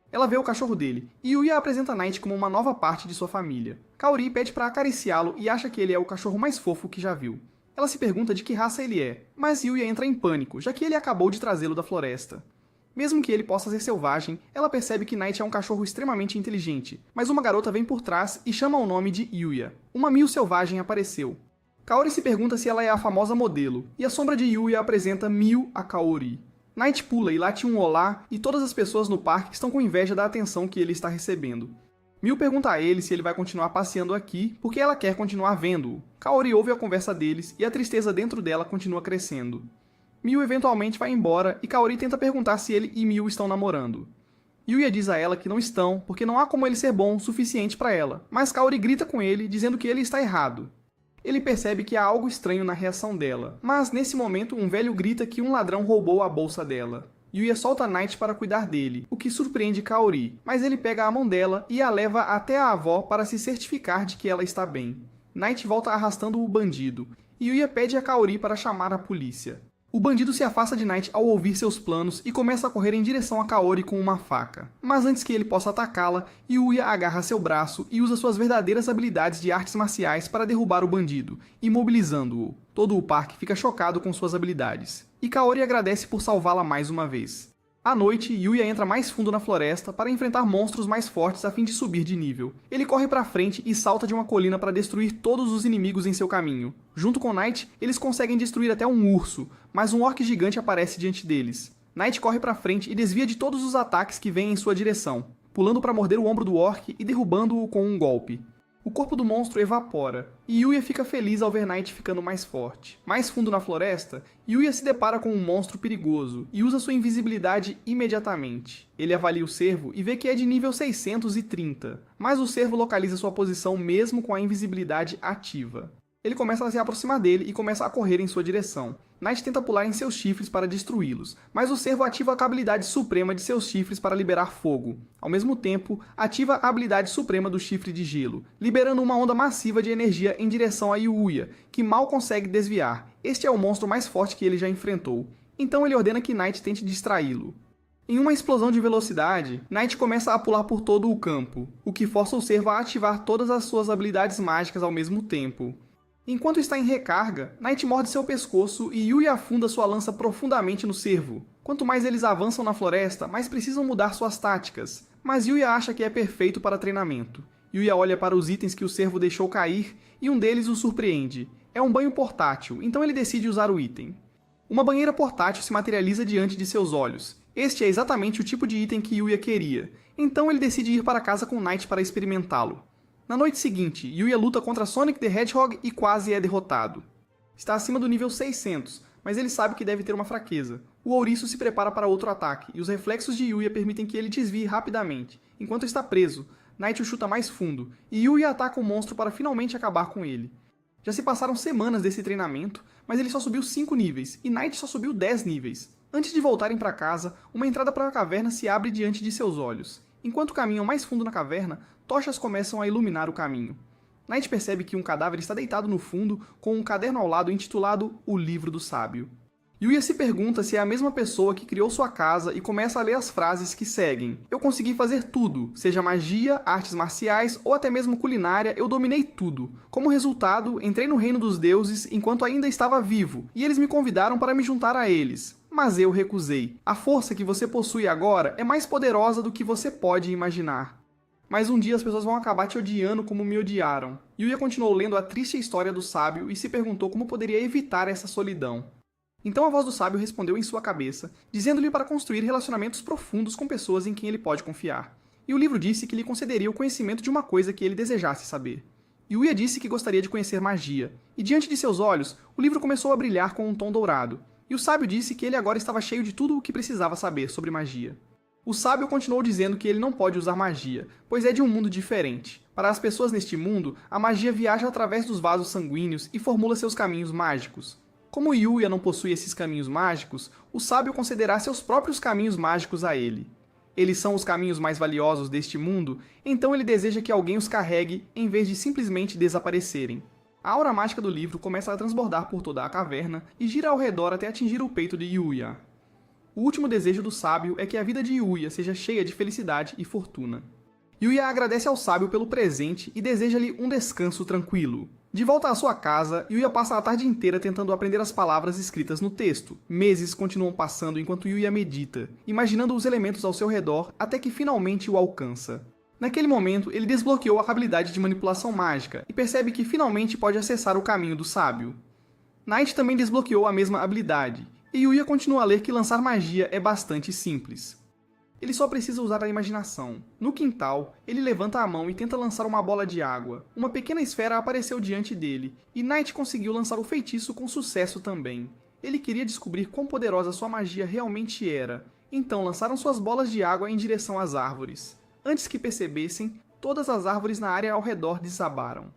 Ela vê o cachorro dele, e Yuya apresenta Knight como uma nova parte de sua família. Kaori pede para acariciá-lo e acha que ele é o cachorro mais fofo que já viu. Ela se pergunta de que raça ele é, mas Yuya entra em pânico, já que ele acabou de trazê-lo da floresta. Mesmo que ele possa ser selvagem, ela percebe que Knight é um cachorro extremamente inteligente, mas uma garota vem por trás e chama o nome de Yuya. Uma Miu selvagem apareceu. Kaori se pergunta se ela é a famosa modelo, e a sombra de Yuya apresenta Miu a Kaori. Knight pula e late um olá, e todas as pessoas no parque estão com inveja da atenção que ele está recebendo. Miu pergunta a ele se ele vai continuar passeando aqui, porque ela quer continuar vendo-o. Kaori ouve a conversa deles, e a tristeza dentro dela continua crescendo. Miu eventualmente vai embora, e Kaori tenta perguntar se ele e Miu estão namorando. Yuya diz a ela que não estão, porque não há como ele ser bom o suficiente para ela, mas Kaori grita com ele, dizendo que ele está errado. Ele percebe que há algo estranho na reação dela, mas nesse momento um velho grita que um ladrão roubou a bolsa dela. Yuya solta Knight para cuidar dele, o que surpreende Kaori, mas ele pega a mão dela e a leva até a avó para se certificar de que ela está bem. Knight volta arrastando o bandido, e Yuya pede a Kaori para chamar a polícia. O bandido se afasta de Knight ao ouvir seus planos e começa a correr em direção a Kaori com uma faca. Mas antes que ele possa atacá-la, Yuya agarra seu braço e usa suas verdadeiras habilidades de artes marciais para derrubar o bandido, imobilizando-o. Todo o parque fica chocado com suas habilidades. E Kaori agradece por salvá-la mais uma vez. À noite, Yuya entra mais fundo na floresta para enfrentar monstros mais fortes a fim de subir de nível. Ele corre para frente e salta de uma colina para destruir todos os inimigos em seu caminho. Junto com Knight, eles conseguem destruir até um urso, mas um orc gigante aparece diante deles. Knight corre para frente e desvia de todos os ataques que vêm em sua direção, pulando para morder o ombro do orc e derrubando-o com um golpe. O corpo do monstro evapora, e Yuya fica feliz ao ver Knight ficando mais forte. Mais fundo na floresta, Yuya se depara com um monstro perigoso, e usa sua invisibilidade imediatamente. Ele avalia o cervo e vê que é de nível 630, mas o cervo localiza sua posição mesmo com a invisibilidade ativa. Ele começa a se aproximar dele e começa a correr em sua direção. Knight tenta pular em seus chifres para destruí-los, mas o cervo ativa a habilidade suprema de seus chifres para liberar fogo. Ao mesmo tempo, ativa a habilidade suprema do chifre de gelo, liberando uma onda massiva de energia em direção a Yuya, que mal consegue desviar. Este é o monstro mais forte que ele já enfrentou. Então ele ordena que Knight tente distraí-lo. Em uma explosão de velocidade, Knight começa a pular por todo o campo, o que força o cervo a ativar todas as suas habilidades mágicas ao mesmo tempo. Enquanto está em recarga, Knight morde seu pescoço e Yuya afunda sua lança profundamente no cervo. Quanto mais eles avançam na floresta, mais precisam mudar suas táticas, mas Yuya acha que é perfeito para treinamento. Yuya olha para os itens que o cervo deixou cair e um deles o surpreende. É um banho portátil, então ele decide usar o item. Uma banheira portátil se materializa diante de seus olhos. Este é exatamente o tipo de item que Yuya queria, então ele decide ir para casa com Knight para experimentá-lo. Na noite seguinte, Yuya luta contra Sonic the Hedgehog e quase é derrotado. Está acima do nível 600, mas ele sabe que deve ter uma fraqueza. O ouriço se prepara para outro ataque, e os reflexos de Yuya permitem que ele desvie rapidamente. Enquanto está preso, Knight o chuta mais fundo, e Yuya ataca o monstro para finalmente acabar com ele. Já se passaram semanas desse treinamento, mas ele só subiu 5 níveis, e Knight só subiu 10 níveis. Antes de voltarem para casa, uma entrada para a caverna se abre diante de seus olhos. Enquanto caminham mais fundo na caverna, tochas começam a iluminar o caminho. Knight percebe que um cadáver está deitado no fundo, com um caderno ao lado intitulado O Livro do Sábio. Yuya se pergunta se é a mesma pessoa que criou sua casa e começa a ler as frases que seguem. Eu consegui fazer tudo, seja magia, artes marciais ou até mesmo culinária, eu dominei tudo. Como resultado, entrei no reino dos deuses enquanto ainda estava vivo, e eles me convidaram para me juntar a eles. Mas eu recusei. A força que você possui agora é mais poderosa do que você pode imaginar. Mas um dia as pessoas vão acabar te odiando como me odiaram. Yuya continuou lendo a triste história do sábio e se perguntou como poderia evitar essa solidão. Então a voz do sábio respondeu em sua cabeça, dizendo-lhe para construir relacionamentos profundos com pessoas em quem ele pode confiar. E o livro disse que lhe concederia o conhecimento de uma coisa que ele desejasse saber. Yuya disse que gostaria de conhecer magia, e diante de seus olhos, o livro começou a brilhar com um tom dourado. E o sábio disse que ele agora estava cheio de tudo o que precisava saber sobre magia. O sábio continuou dizendo que ele não pode usar magia, pois é de um mundo diferente. Para as pessoas neste mundo, a magia viaja através dos vasos sanguíneos e formula seus caminhos mágicos. Como Yuya não possui esses caminhos mágicos, o sábio concederá seus próprios caminhos mágicos a ele. Eles são os caminhos mais valiosos deste mundo, então ele deseja que alguém os carregue em vez de simplesmente desaparecerem. A aura mágica do livro começa a transbordar por toda a caverna e gira ao redor até atingir o peito de Yuya. O último desejo do sábio é que a vida de Yuya seja cheia de felicidade e fortuna. Yuya agradece ao sábio pelo presente e deseja-lhe um descanso tranquilo. De volta à sua casa, Yuya passa a tarde inteira tentando aprender as palavras escritas no texto. Meses continuam passando enquanto Yuya medita, imaginando os elementos ao seu redor até que finalmente o alcança. Naquele momento, ele desbloqueou a habilidade de manipulação mágica e percebe que finalmente pode acessar o caminho do sábio. Knight também desbloqueou a mesma habilidade, e Yuya continua a ler que lançar magia é bastante simples. Ele só precisa usar a imaginação. No quintal, ele levanta a mão e tenta lançar uma bola de água. Uma pequena esfera apareceu diante dele, e Knight conseguiu lançar o feitiço com sucesso também. Ele queria descobrir quão poderosa sua magia realmente era, então lançaram suas bolas de água em direção às árvores. Antes que percebessem, todas as árvores na área ao redor desabaram.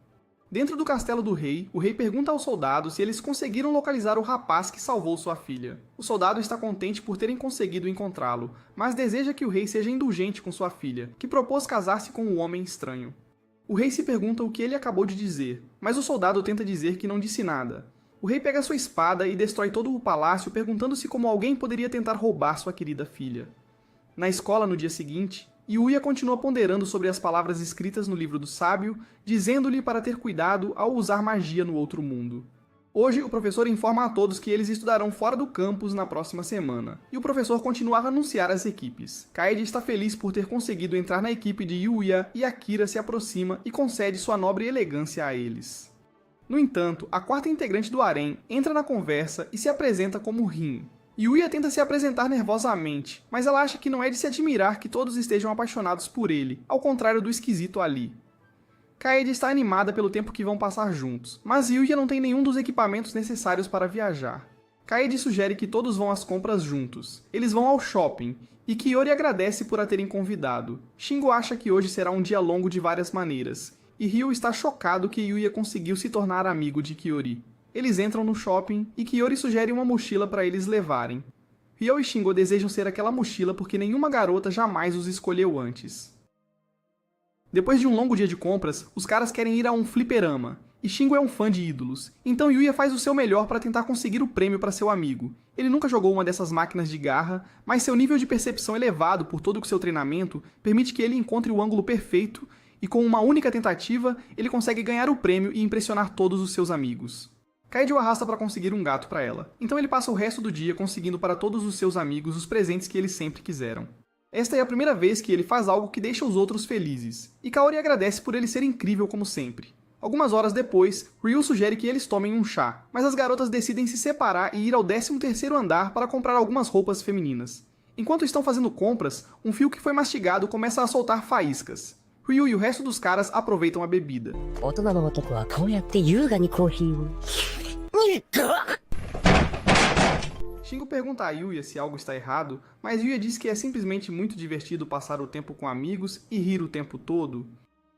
Dentro do castelo do rei, o rei pergunta aos soldados se eles conseguiram localizar o rapaz que salvou sua filha. O soldado está contente por terem conseguido encontrá-lo, mas deseja que o rei seja indulgente com sua filha, que propôs casar-se com um homem estranho. O rei se pergunta o que ele acabou de dizer, mas o soldado tenta dizer que não disse nada. O rei pega sua espada e destrói todo o palácio, perguntando-se como alguém poderia tentar roubar sua querida filha. Na escola, no dia seguinte, Yuya continua ponderando sobre as palavras escritas no livro do sábio, dizendo-lhe para ter cuidado ao usar magia no outro mundo. Hoje, o professor informa a todos que eles estudarão fora do campus na próxima semana, e o professor continua a anunciar as equipes. Kaede está feliz por ter conseguido entrar na equipe de Yuya e Akira se aproxima e concede sua nobre elegância a eles. No entanto, a quarta integrante do harém entra na conversa e se apresenta como Rin. Yuya tenta se apresentar nervosamente, mas ela acha que não é de se admirar que todos estejam apaixonados por ele, ao contrário do esquisito ali. Kaede está animada pelo tempo que vão passar juntos, mas Yuya não tem nenhum dos equipamentos necessários para viajar. Kaede sugere que todos vão às compras juntos. Eles vão ao shopping, e Kiyori agradece por a terem convidado. Shingo acha que hoje será um dia longo de várias maneiras, e Ryu está chocado que Yuya conseguiu se tornar amigo de Kiyori. Eles entram no shopping e Kiyori sugere uma mochila para eles levarem. Ryo e Shingo desejam ser aquela mochila porque nenhuma garota jamais os escolheu antes. Depois de um longo dia de compras, os caras querem ir a um fliperama, e Shingo é um fã de ídolos, então Yuya faz o seu melhor para tentar conseguir o prêmio para seu amigo. Ele nunca jogou uma dessas máquinas de garra, mas seu nível de percepção elevado por todo o seu treinamento permite que ele encontre o ângulo perfeito, e com uma única tentativa, ele consegue ganhar o prêmio e impressionar todos os seus amigos. Kaede o arrasta para conseguir um gato para ela, então ele passa o resto do dia conseguindo para todos os seus amigos os presentes que eles sempre quiseram. Esta é a primeira vez que ele faz algo que deixa os outros felizes, e Kaori agradece por ele ser incrível como sempre. Algumas horas depois, Ryu sugere que eles tomem um chá, mas as garotas decidem se separar e ir ao 13º andar para comprar algumas roupas femininas. Enquanto estão fazendo compras, um fio que foi mastigado começa a soltar faíscas. Ryu e o resto dos caras aproveitam a bebida. Shingo pergunta a Yuya se algo está errado, mas Yuya diz que é simplesmente muito divertido passar o tempo com amigos e rir o tempo todo.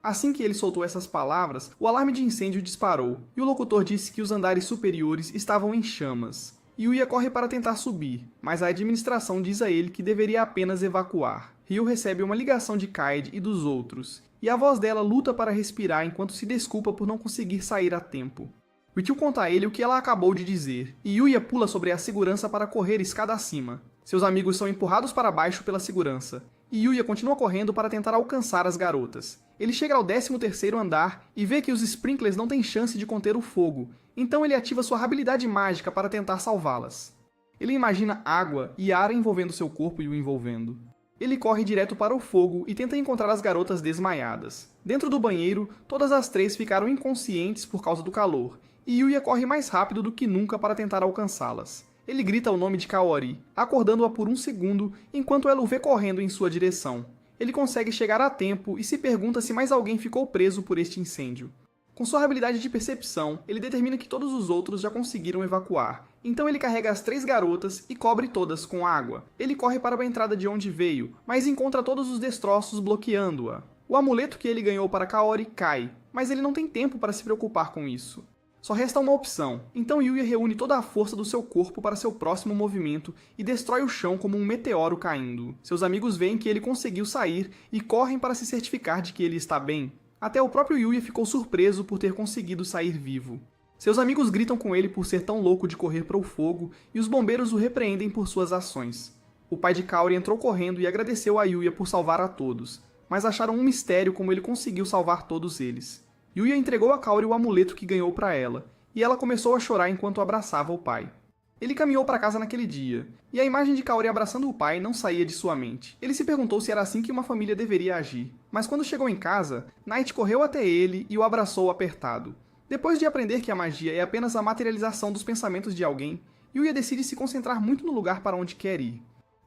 Assim que ele soltou essas palavras, o alarme de incêndio disparou, e o locutor disse que os andares superiores estavam em chamas. Yuya corre para tentar subir, mas a administração diz a ele que deveria apenas evacuar. Ryu recebe uma ligação de Kaede e dos outros, e a voz dela luta para respirar enquanto se desculpa por não conseguir sair a tempo. Rikyū conta a ele o que ela acabou de dizer, e Yuya pula sobre a segurança para correr escada acima. Seus amigos são empurrados para baixo pela segurança, e Yuya continua correndo para tentar alcançar as garotas. Ele chega ao 13º andar e vê que os sprinklers não têm chance de conter o fogo, então ele ativa sua habilidade mágica para tentar salvá-las. Ele imagina água e ar envolvendo seu corpo e o envolvendo. Ele corre direto para o fogo e tenta encontrar as garotas desmaiadas. Dentro do banheiro, todas as três ficaram inconscientes por causa do calor, e Yuya corre mais rápido do que nunca para tentar alcançá-las. Ele grita o nome de Kaori, acordando-a por um segundo, enquanto ela o vê correndo em sua direção. Ele consegue chegar a tempo e se pergunta se mais alguém ficou preso por este incêndio. Com sua habilidade de percepção, ele determina que todos os outros já conseguiram evacuar. Então ele carrega as 3 garotas e cobre todas com água. Ele corre para a entrada de onde veio, mas encontra todos os destroços bloqueando-a. O amuleto que ele ganhou para Kaori cai, mas ele não tem tempo para se preocupar com isso. Só resta uma opção, então Yuya reúne toda a força do seu corpo para seu próximo movimento e destrói o chão como um meteoro caindo. Seus amigos veem que ele conseguiu sair e correm para se certificar de que ele está bem. Até o próprio Yuya ficou surpreso por ter conseguido sair vivo. Seus amigos gritam com ele por ser tão louco de correr para o fogo e os bombeiros o repreendem por suas ações. O pai de Kaori entrou correndo e agradeceu a Yuya por salvar a todos, mas acharam um mistério como ele conseguiu salvar todos eles. Yuya entregou a Kaori o amuleto que ganhou para ela, e ela começou a chorar enquanto abraçava o pai. Ele caminhou para casa naquele dia, e a imagem de Kaori abraçando o pai não saía de sua mente. Ele se perguntou se era assim que uma família deveria agir, mas quando chegou em casa, Night correu até ele e o abraçou apertado. Depois de aprender que a magia é apenas a materialização dos pensamentos de alguém, Yuya decide se concentrar muito no lugar para onde quer ir.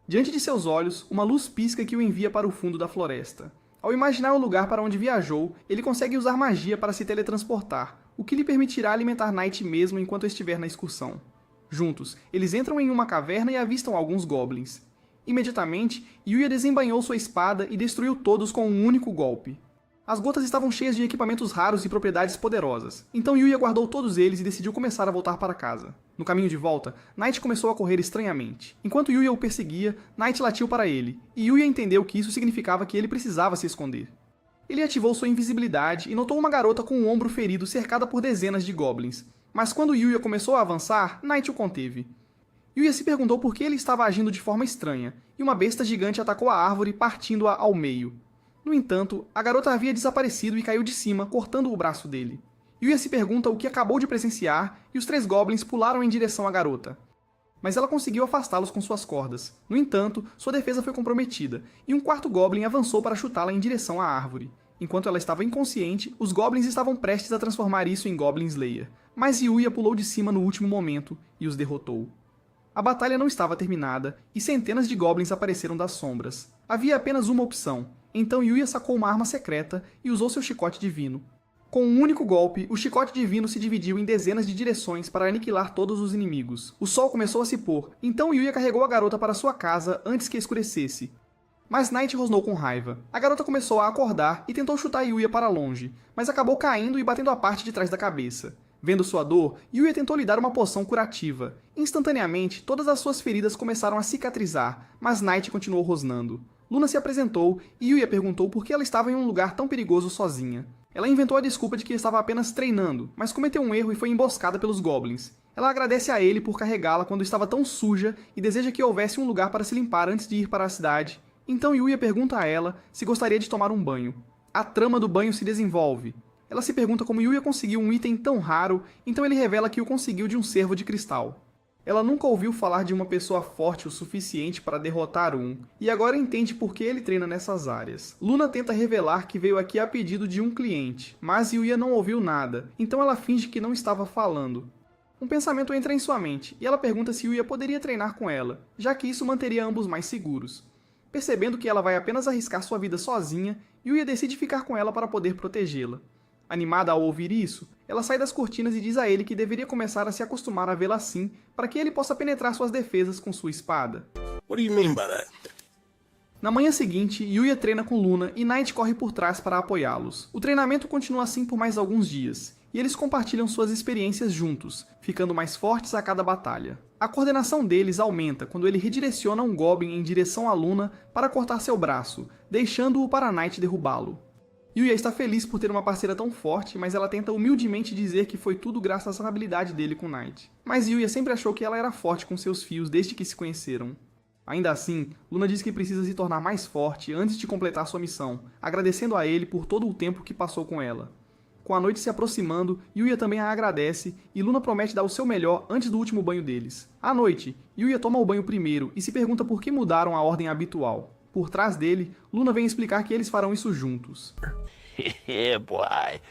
Diante de seus olhos, uma luz pisca que o envia para o fundo da floresta. Ao imaginar o lugar para onde viajou, ele consegue usar magia para se teletransportar, o que lhe permitirá alimentar Night mesmo enquanto estiver na excursão. Juntos, eles entram em uma caverna e avistam alguns goblins. Imediatamente, Yuya desembainhou sua espada e destruiu todos com um único golpe. As gotas estavam cheias de equipamentos raros e propriedades poderosas, então Yuya guardou todos eles e decidiu começar a voltar para casa. No caminho de volta, Night começou a correr estranhamente. Enquanto Yuya o perseguia, Night latiu para ele, e Yuya entendeu que isso significava que ele precisava se esconder. Ele ativou sua invisibilidade e notou uma garota com o ombro ferido cercada por dezenas de goblins, mas quando Yuya começou a avançar, Night o conteve. Yuya se perguntou por que ele estava agindo de forma estranha, e uma besta gigante atacou a árvore, partindo-a ao meio. No entanto, a garota havia desaparecido e caiu de cima, cortando o braço dele. Yuya se pergunta o que acabou de presenciar e os 3 goblins pularam em direção à garota. Mas ela conseguiu afastá-los com suas cordas. No entanto, sua defesa foi comprometida, e um 4º goblin avançou para chutá-la em direção à árvore. Enquanto ela estava inconsciente, os goblins estavam prestes a transformar isso em Goblin Slayer. Mas Yuya pulou de cima no último momento e os derrotou. A batalha não estava terminada, e centenas de goblins apareceram das sombras. Havia apenas uma opção. Então Yuya sacou uma arma secreta e usou seu chicote divino. Com um único golpe, o chicote divino se dividiu em dezenas de direções para aniquilar todos os inimigos. O sol começou a se pôr, então Yuya carregou a garota para sua casa antes que escurecesse. Mas Night rosnou com raiva. A garota começou a acordar e tentou chutar Yuya para longe, mas acabou caindo e batendo a parte de trás da cabeça. Vendo sua dor, Yuya tentou lhe dar uma poção curativa. Instantaneamente, todas as suas feridas começaram a cicatrizar, mas Night continuou rosnando. Luna se apresentou e Yuya perguntou por que ela estava em um lugar tão perigoso sozinha. Ela inventou a desculpa de que estava apenas treinando, mas cometeu um erro e foi emboscada pelos goblins. Ela agradece a ele por carregá-la quando estava tão suja e deseja que houvesse um lugar para se limpar antes de ir para a cidade. Então Yuya pergunta a ela se gostaria de tomar um banho. A trama do banho se desenvolve. Ela se pergunta como Yuya conseguiu um item tão raro, então ele revela que o conseguiu de um cervo de cristal. Ela nunca ouviu falar de uma pessoa forte o suficiente para derrotar um, e agora entende por que ele treina nessas áreas. Luna tenta revelar que veio aqui a pedido de um cliente, mas Yuya não ouviu nada, então ela finge que não estava falando. Um pensamento entra em sua mente, e ela pergunta se Yuya poderia treinar com ela, já que isso manteria ambos mais seguros. Percebendo que ela vai apenas arriscar sua vida sozinha, Yuya decide ficar com ela para poder protegê-la. Animada ao ouvir isso, ela sai das cortinas e diz a ele que deveria começar a se acostumar a vê-la assim, para que ele possa penetrar suas defesas com sua espada. What do you mean by that? Na manhã seguinte, Yuya treina com Luna e Night corre por trás para apoiá-los. O treinamento continua assim por mais alguns dias, e eles compartilham suas experiências juntos, ficando mais fortes a cada batalha. A coordenação deles aumenta quando ele redireciona um Goblin em direção a Luna para cortar seu braço, deixando-o para Night derrubá-lo. Yuya está feliz por ter uma parceira tão forte, mas ela tenta humildemente dizer que foi tudo graças à habilidade dele com Night. Mas Yuya sempre achou que ela era forte com seus fios desde que se conheceram. Ainda assim, Luna diz que precisa se tornar mais forte antes de completar sua missão, agradecendo a ele por todo o tempo que passou com ela. Com a noite se aproximando, Yuya também a agradece e Luna promete dar o seu melhor antes do último banho deles. À noite, Yuya toma o banho primeiro e se pergunta por que mudaram a ordem habitual. Por trás dele, Luna vem explicar que eles farão isso juntos. Yeah, boy.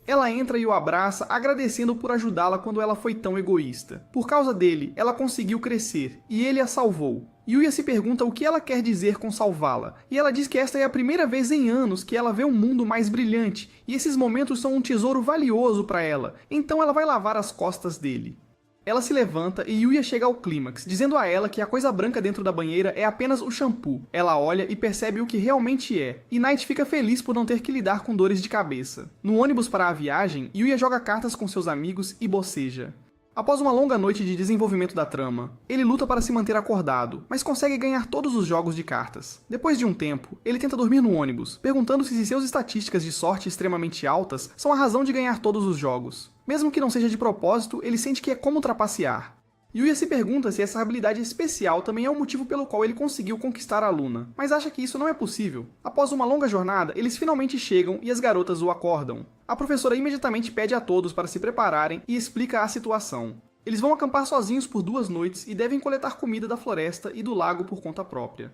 Ela entra e o abraça, agradecendo por ajudá-la quando ela foi tão egoísta. Por causa dele, ela conseguiu crescer, e ele a salvou. Yuya se pergunta o que ela quer dizer com salvá-la, e ela diz que esta é a primeira vez em anos que ela vê um mundo mais brilhante, e esses momentos são um tesouro valioso para ela, então ela vai lavar as costas dele. Ela se levanta e Yuya chega ao clímax, dizendo a ela que a coisa branca dentro da banheira é apenas o shampoo. Ela olha e percebe o que realmente é, e Night fica feliz por não ter que lidar com dores de cabeça. No ônibus para a viagem, Yuya joga cartas com seus amigos e boceja. Após uma longa noite de desenvolvimento da trama, ele luta para se manter acordado, mas consegue ganhar todos os jogos de cartas. Depois de um tempo, ele tenta dormir no ônibus, perguntando-se se suas estatísticas de sorte extremamente altas são a razão de ganhar todos os jogos. Mesmo que não seja de propósito, ele sente que é como trapacear. Yuya se pergunta se essa habilidade especial também é o motivo pelo qual ele conseguiu conquistar a Luna, mas acha que isso não é possível. Após uma longa jornada, eles finalmente chegam e as garotas o acordam. A professora imediatamente pede a todos para se prepararem e explica a situação. Eles vão acampar sozinhos por 2 noites e devem coletar comida da floresta e do lago por conta própria.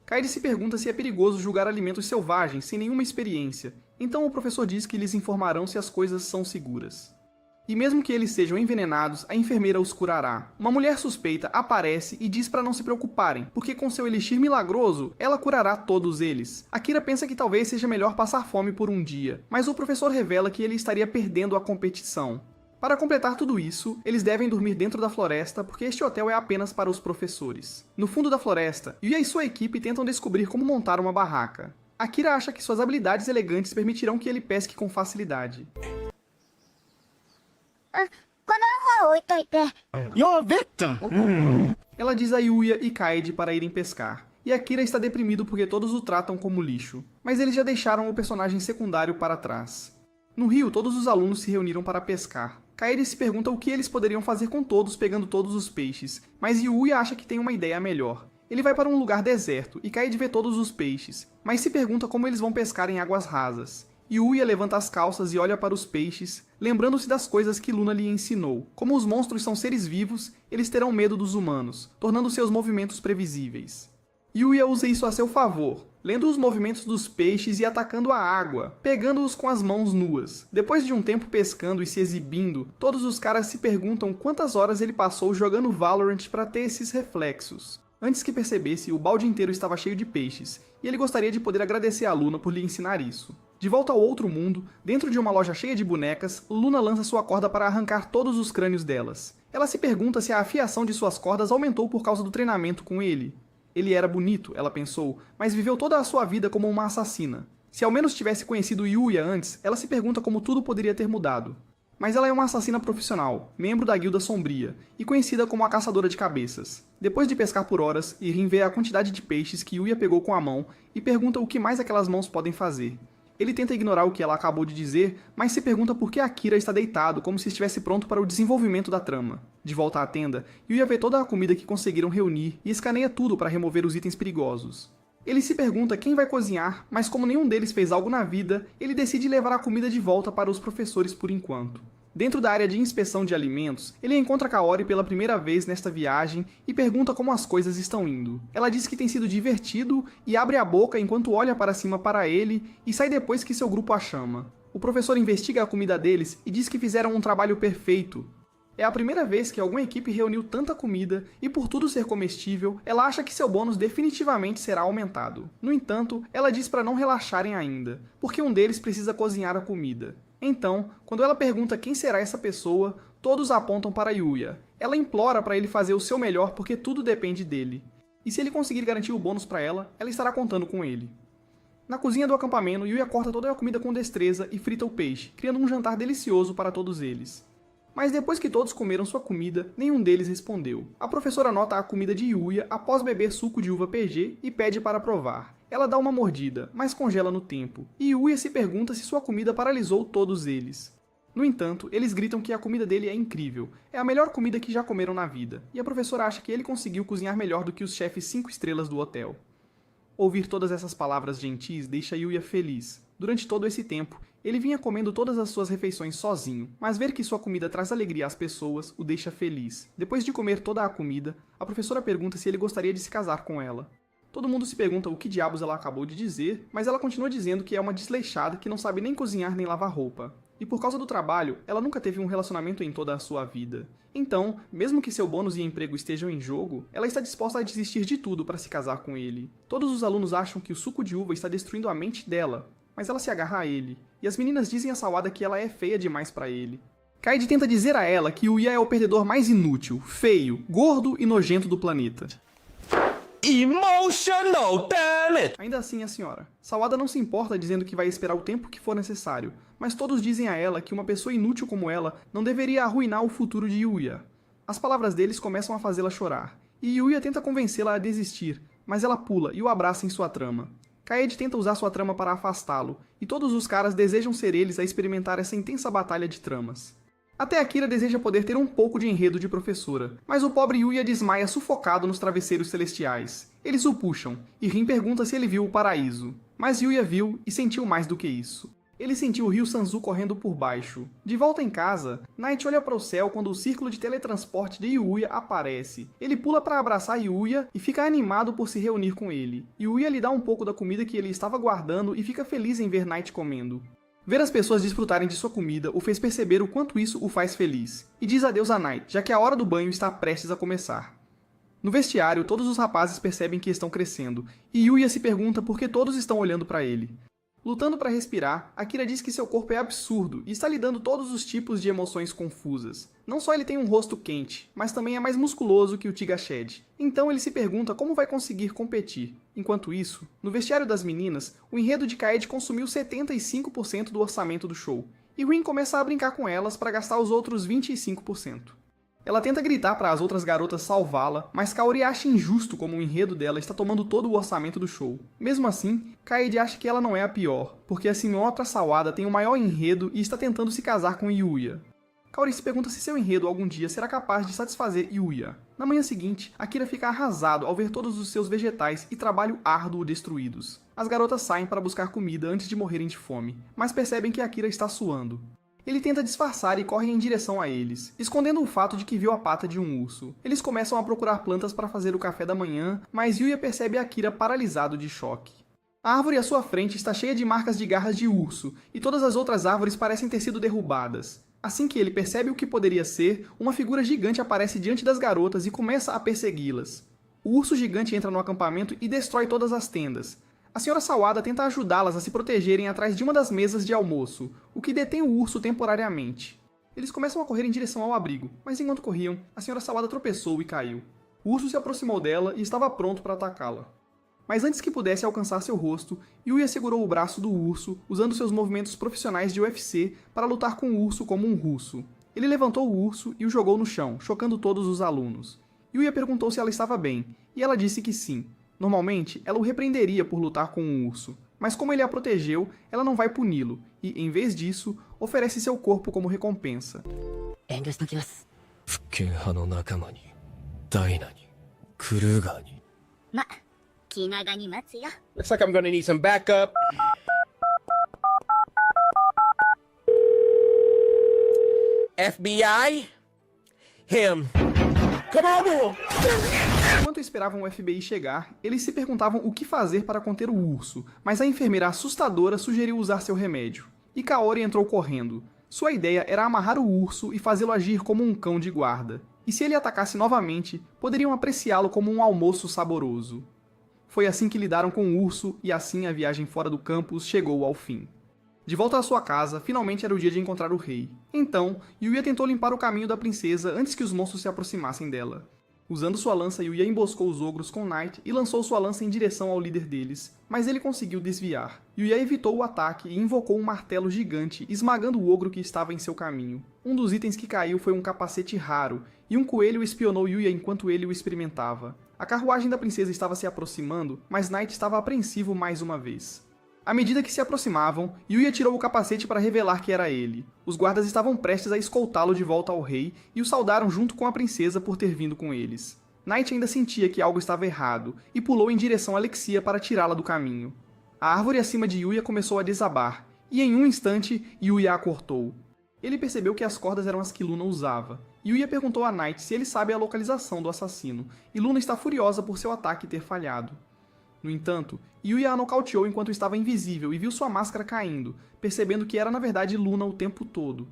Kaede se pergunta se é perigoso julgar alimentos selvagens sem nenhuma experiência, então o professor diz que lhes informarão se as coisas são seguras. E mesmo que eles sejam envenenados, a enfermeira os curará. Uma mulher suspeita aparece e diz para não se preocuparem, porque com seu elixir milagroso, ela curará todos eles. Akira pensa que talvez seja melhor passar fome por um dia, mas o professor revela que ele estaria perdendo a competição. Para completar tudo isso, eles devem dormir dentro da floresta, porque este hotel é apenas para os professores. No fundo da floresta, Yuya e sua equipe tentam descobrir como montar uma barraca. Akira acha que suas habilidades elegantes permitirão que ele pesque com facilidade. You're a victim! Ela diz a Yuya e Kaede para irem pescar, e Akira está deprimido porque todos o tratam como lixo, mas eles já deixaram o personagem secundário para trás. No rio, todos os alunos se reuniram para pescar. Kaede se pergunta o que eles poderiam fazer com todos pegando todos os peixes, mas Yuya acha que tem uma ideia melhor. Ele vai para um lugar deserto e Kaede vê todos os peixes, mas se pergunta como eles vão pescar em águas rasas. Yuya levanta as calças e olha para os peixes, lembrando-se das coisas que Luna lhe ensinou. Como os monstros são seres vivos, eles terão medo dos humanos, tornando seus movimentos previsíveis. Yuya usa isso a seu favor, lendo os movimentos dos peixes e atacando a água, pegando-os com as mãos nuas. Depois de um tempo pescando e se exibindo, todos os caras se perguntam quantas horas ele passou jogando Valorant para ter esses reflexos. Antes que percebesse, o balde inteiro estava cheio de peixes, e ele gostaria de poder agradecer a Luna por lhe ensinar isso. De volta ao outro mundo, dentro de uma loja cheia de bonecas, Luna lança sua corda para arrancar todos os crânios delas. Ela se pergunta se a afiação de suas cordas aumentou por causa do treinamento com ele. Ele era bonito, ela pensou, mas viveu toda a sua vida como uma assassina. Se ao menos tivesse conhecido Yuya antes, ela se pergunta como tudo poderia ter mudado. Mas ela é uma assassina profissional, membro da Guilda Sombria, e conhecida como a Caçadora de Cabeças. Depois de pescar por horas, Irin vê a quantidade de peixes que Yuya pegou com a mão e pergunta o que mais aquelas mãos podem fazer. Ele tenta ignorar o que ela acabou de dizer, mas se pergunta por que Akira está deitado, como se estivesse pronto para o desenvolvimento da trama. De volta à tenda, Yuya vê toda a comida que conseguiram reunir e escaneia tudo para remover os itens perigosos. Ele se pergunta quem vai cozinhar, mas como nenhum deles fez algo na vida, ele decide levar a comida de volta para os professores por enquanto. Dentro da área de inspeção de alimentos, ele encontra Kaori pela primeira vez nesta viagem e pergunta como as coisas estão indo. Ela diz que tem sido divertido e abre a boca enquanto olha para cima para ele e sai depois que seu grupo a chama. O professor investiga a comida deles e diz que fizeram um trabalho perfeito. É a primeira vez que alguma equipe reuniu tanta comida e por tudo ser comestível, ela acha que seu bônus definitivamente será aumentado. No entanto, ela diz para não relaxarem ainda, porque um deles precisa cozinhar a comida. Então, quando ela pergunta quem será essa pessoa, todos apontam para Yuya. Ela implora para ele fazer o seu melhor porque tudo depende dele. E se ele conseguir garantir o bônus para ela, ela estará contando com ele. Na cozinha do acampamento, Yuya corta toda a comida com destreza e frita o peixe, criando um jantar delicioso para todos eles. Mas depois que todos comeram sua comida, nenhum deles respondeu. A professora anota a comida de Yuya após beber suco de uva PG e pede para provar. Ela dá uma mordida, mas congela no tempo, e Yuya se pergunta se sua comida paralisou todos eles. No entanto, eles gritam que a comida dele é incrível, é a melhor comida que já comeram na vida, e a professora acha que ele conseguiu cozinhar melhor do que os chefes 5 estrelas do hotel. Ouvir todas essas palavras gentis deixa Yuya feliz. Durante todo esse tempo, ele vinha comendo todas as suas refeições sozinho, mas ver que sua comida traz alegria às pessoas o deixa feliz. Depois de comer toda a comida, a professora pergunta se ele gostaria de se casar com ela. Todo mundo se pergunta o que diabos ela acabou de dizer, mas ela continua dizendo que é uma desleixada que não sabe nem cozinhar nem lavar roupa. E por causa do trabalho, ela nunca teve um relacionamento em toda a sua vida. Então, mesmo que seu bônus e emprego estejam em jogo, ela está disposta a desistir de tudo para se casar com ele. Todos os alunos acham que o suco de uva está destruindo a mente dela, mas ela se agarra a ele. E as meninas dizem a Sawada que ela é feia demais para ele. Kaede tenta dizer a ela que Yuya é o perdedor mais inútil, feio, gordo e nojento do planeta. Emotional damage! Ainda assim, a senhora. Sawada não se importa dizendo que vai esperar o tempo que for necessário, mas todos dizem a ela que uma pessoa inútil como ela não deveria arruinar o futuro de Yuya. As palavras deles começam a fazê-la chorar, e Yuya tenta convencê-la a desistir, mas ela pula e o abraça em sua trama. Kaede tenta usar sua trama para afastá-lo, e todos os caras desejam ser eles a experimentar essa intensa batalha de tramas. Até Akira deseja poder ter um pouco de enredo de professora, mas o pobre Yuya desmaia sufocado nos travesseiros celestiais. Eles o puxam, e Rin pergunta se ele viu o paraíso. Mas Yuya viu e sentiu mais do que isso. Ele sentiu o rio Sanzu correndo por baixo. De volta em casa, Night olha para o céu quando o círculo de teletransporte de Yuya aparece. Ele pula para abraçar Yuya e fica animado por se reunir com ele. Yuya lhe dá um pouco da comida que ele estava guardando e fica feliz em ver Night comendo. Ver as pessoas desfrutarem de sua comida o fez perceber o quanto isso o faz feliz, e diz adeus a Night, já que a hora do banho está prestes a começar. No vestiário, todos os rapazes percebem que estão crescendo, e Yuya se pergunta por que todos estão olhando para ele. Lutando para respirar, Akira diz que seu corpo é absurdo e está lhe dando todos os tipos de emoções confusas. Não só ele tem um rosto quente, mas também é mais musculoso que o Tiga Shed. Então ele se pergunta como vai conseguir competir. Enquanto isso, no vestiário das meninas, o enredo de Kaede consumiu 75% do orçamento do show, e Rin começa a brincar com elas para gastar os outros 25%. Ela tenta gritar para as outras garotas salvá-la, mas Kaori acha injusto como o enredo dela está tomando todo o orçamento do show. Mesmo assim, Kaede acha que ela não é a pior, porque a senhora Sawada tem o maior enredo e está tentando se casar com Yuya. Kaori se pergunta se seu enredo algum dia será capaz de satisfazer Yuya. Na manhã seguinte, Akira fica arrasado ao ver todos os seus vegetais e trabalho árduo destruídos. As garotas saem para buscar comida antes de morrerem de fome, mas percebem que Akira está suando. Ele tenta disfarçar e corre em direção a eles, escondendo o fato de que viu a pata de um urso. Eles começam a procurar plantas para fazer o café da manhã, mas Yuya percebe Akira paralisado de choque. A árvore à sua frente está cheia de marcas de garras de urso, e todas as outras árvores parecem ter sido derrubadas. Assim que ele percebe o que poderia ser, uma figura gigante aparece diante das garotas e começa a persegui-las. O urso gigante entra no acampamento e destrói todas as tendas. A senhora Sawada tenta ajudá-las a se protegerem atrás de uma das mesas de almoço, o que detém o urso temporariamente. Eles começam a correr em direção ao abrigo, mas enquanto corriam, a senhora Sawada tropeçou e caiu. O urso se aproximou dela e estava pronto para atacá-la. Mas antes que pudesse alcançar seu rosto, Yuya segurou o braço do urso, usando seus movimentos profissionais de UFC para lutar com o urso como um russo. Ele levantou o urso e o jogou no chão, chocando todos os alunos. Yuya perguntou se ela estava bem, e ela disse que sim. Normalmente, ela o repreenderia por lutar com um urso, mas como ele a protegeu, ela não vai puni-lo, e, em vez disso, oferece seu corpo como recompensa. Looks like I'm gonna need some backup. FBI? Him. Come on! Enquanto esperavam o FBI chegar, eles se perguntavam o que fazer para conter o urso, mas a enfermeira assustadora sugeriu usar seu remédio. E Kaori entrou correndo. Sua ideia era amarrar o urso e fazê-lo agir como um cão de guarda. E se ele atacasse novamente, poderiam apreciá-lo como um almoço saboroso. Foi assim que lidaram com o urso e assim a viagem fora do campus chegou ao fim. De volta à sua casa, finalmente era o dia de encontrar o rei. Então, Yuya tentou limpar o caminho da princesa antes que os monstros se aproximassem dela. Usando sua lança, Yuya emboscou os ogros com Night e lançou sua lança em direção ao líder deles, mas ele conseguiu desviar. Yuya evitou o ataque e invocou um martelo gigante, esmagando o ogro que estava em seu caminho. Um dos itens que caiu foi um capacete raro, e um coelho espionou Yuya enquanto ele o experimentava. A carruagem da princesa estava se aproximando, mas Night estava apreensivo mais uma vez. À medida que se aproximavam, Yuya tirou o capacete para revelar que era ele. Os guardas estavam prestes a escoltá-lo de volta ao rei e o saudaram junto com a princesa por ter vindo com eles. Night ainda sentia que algo estava errado e pulou em direção a Lexia para tirá-la do caminho. A árvore acima de Yuya começou a desabar, e em um instante Yuya a cortou. Ele percebeu que as cordas eram as que Luna usava. Yuya perguntou a Night se ele sabe a localização do assassino, e Luna está furiosa por seu ataque ter falhado. No entanto, Yuya a nocauteou enquanto estava invisível e viu sua máscara caindo, percebendo que era na verdade Luna o tempo todo.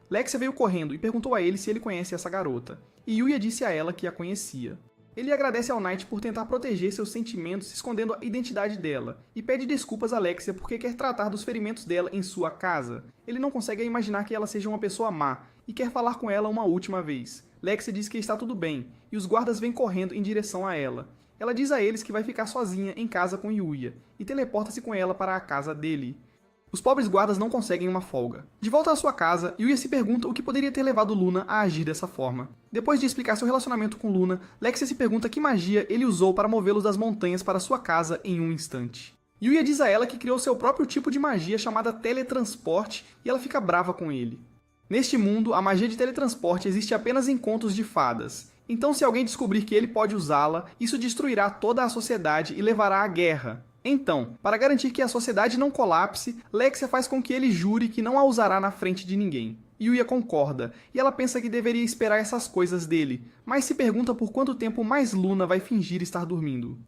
Lexia veio correndo e perguntou a ele se ele conhece essa garota, e Yuya disse a ela que a conhecia. Ele agradece ao Night por tentar proteger seus sentimentos escondendo a identidade dela, e pede desculpas a Lexia porque quer tratar dos ferimentos dela em sua casa. Ele não consegue imaginar que ela seja uma pessoa má, e quer falar com ela uma última vez. Lexia diz que está tudo bem, e os guardas vêm correndo em direção a ela. Ela diz a eles que vai ficar sozinha em casa com Yuya, e teleporta-se com ela para a casa dele. Os pobres guardas não conseguem uma folga. De volta à sua casa, Yuya se pergunta o que poderia ter levado Luna a agir dessa forma. Depois de explicar seu relacionamento com Luna, Lexia se pergunta que magia ele usou para movê-los das montanhas para sua casa em um instante. Yuya diz a ela que criou seu próprio tipo de magia chamada teletransporte e ela fica brava com ele. Neste mundo, a magia de teletransporte existe apenas em contos de fadas. Então, se alguém descobrir que ele pode usá-la, isso destruirá toda a sociedade e levará à guerra. Então, para garantir que a sociedade não colapse, Lexia faz com que ele jure que não a usará na frente de ninguém. Yuya concorda, e ela pensa que deveria esperar essas coisas dele, mas se pergunta por quanto tempo mais Luna vai fingir estar dormindo.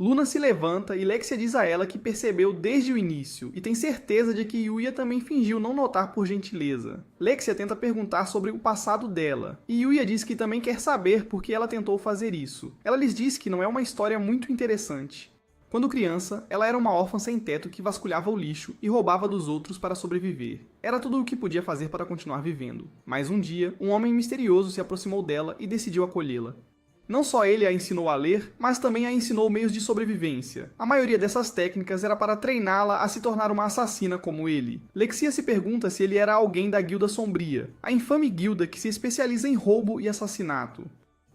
Luna se levanta e Lexia diz a ela que percebeu desde o início, e tem certeza de que Yuya também fingiu não notar por gentileza. Lexia tenta perguntar sobre o passado dela, e Yuya diz que também quer saber por que ela tentou fazer isso. Ela lhes diz que não é uma história muito interessante. Quando criança, ela era uma órfã sem teto que vasculhava o lixo e roubava dos outros para sobreviver. Era tudo o que podia fazer para continuar vivendo. Mas um dia, um homem misterioso se aproximou dela e decidiu acolhê-la. Não só ele a ensinou a ler, mas também a ensinou meios de sobrevivência. A maioria dessas técnicas era para treiná-la a se tornar uma assassina como ele. Lexia se pergunta se ele era alguém da Guilda Sombria, a infame guilda que se especializa em roubo e assassinato.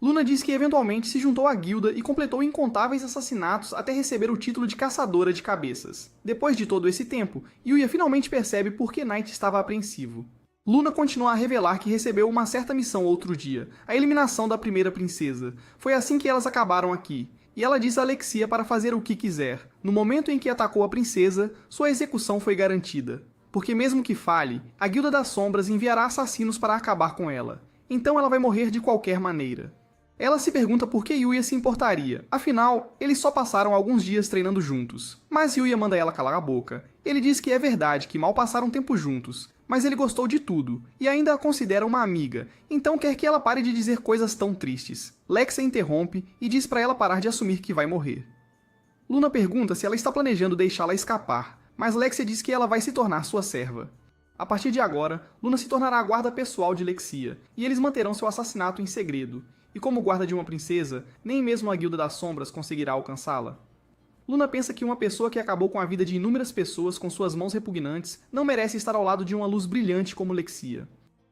Luna diz que eventualmente se juntou à guilda e completou incontáveis assassinatos até receber o título de caçadora de cabeças. Depois de todo esse tempo, Yuya finalmente percebe por que Knight estava apreensivo. Luna continua a revelar que recebeu uma certa missão outro dia, a eliminação da primeira princesa. Foi assim que elas acabaram aqui. E ela diz a Lexia para fazer o que quiser. No momento em que atacou a princesa, sua execução foi garantida. Porque mesmo que falhe, a Guilda das Sombras enviará assassinos para acabar com ela. Então ela vai morrer de qualquer maneira. Ela se pergunta por que Yuya se importaria, afinal, eles só passaram alguns dias treinando juntos. Mas Yuya manda ela calar a boca. Ele diz que é verdade que mal passaram tempo juntos, mas ele gostou de tudo, e ainda a considera uma amiga, então quer que ela pare de dizer coisas tão tristes. Lexia interrompe e diz para ela parar de assumir que vai morrer. Luna pergunta se ela está planejando deixá-la escapar, mas Lexia diz que ela vai se tornar sua serva. A partir de agora, Luna se tornará a guarda pessoal de Lexia, e eles manterão seu assassinato em segredo. E como guarda de uma princesa, nem mesmo a Guilda das Sombras conseguirá alcançá-la. Luna pensa que uma pessoa que acabou com a vida de inúmeras pessoas com suas mãos repugnantes não merece estar ao lado de uma luz brilhante como Lexia.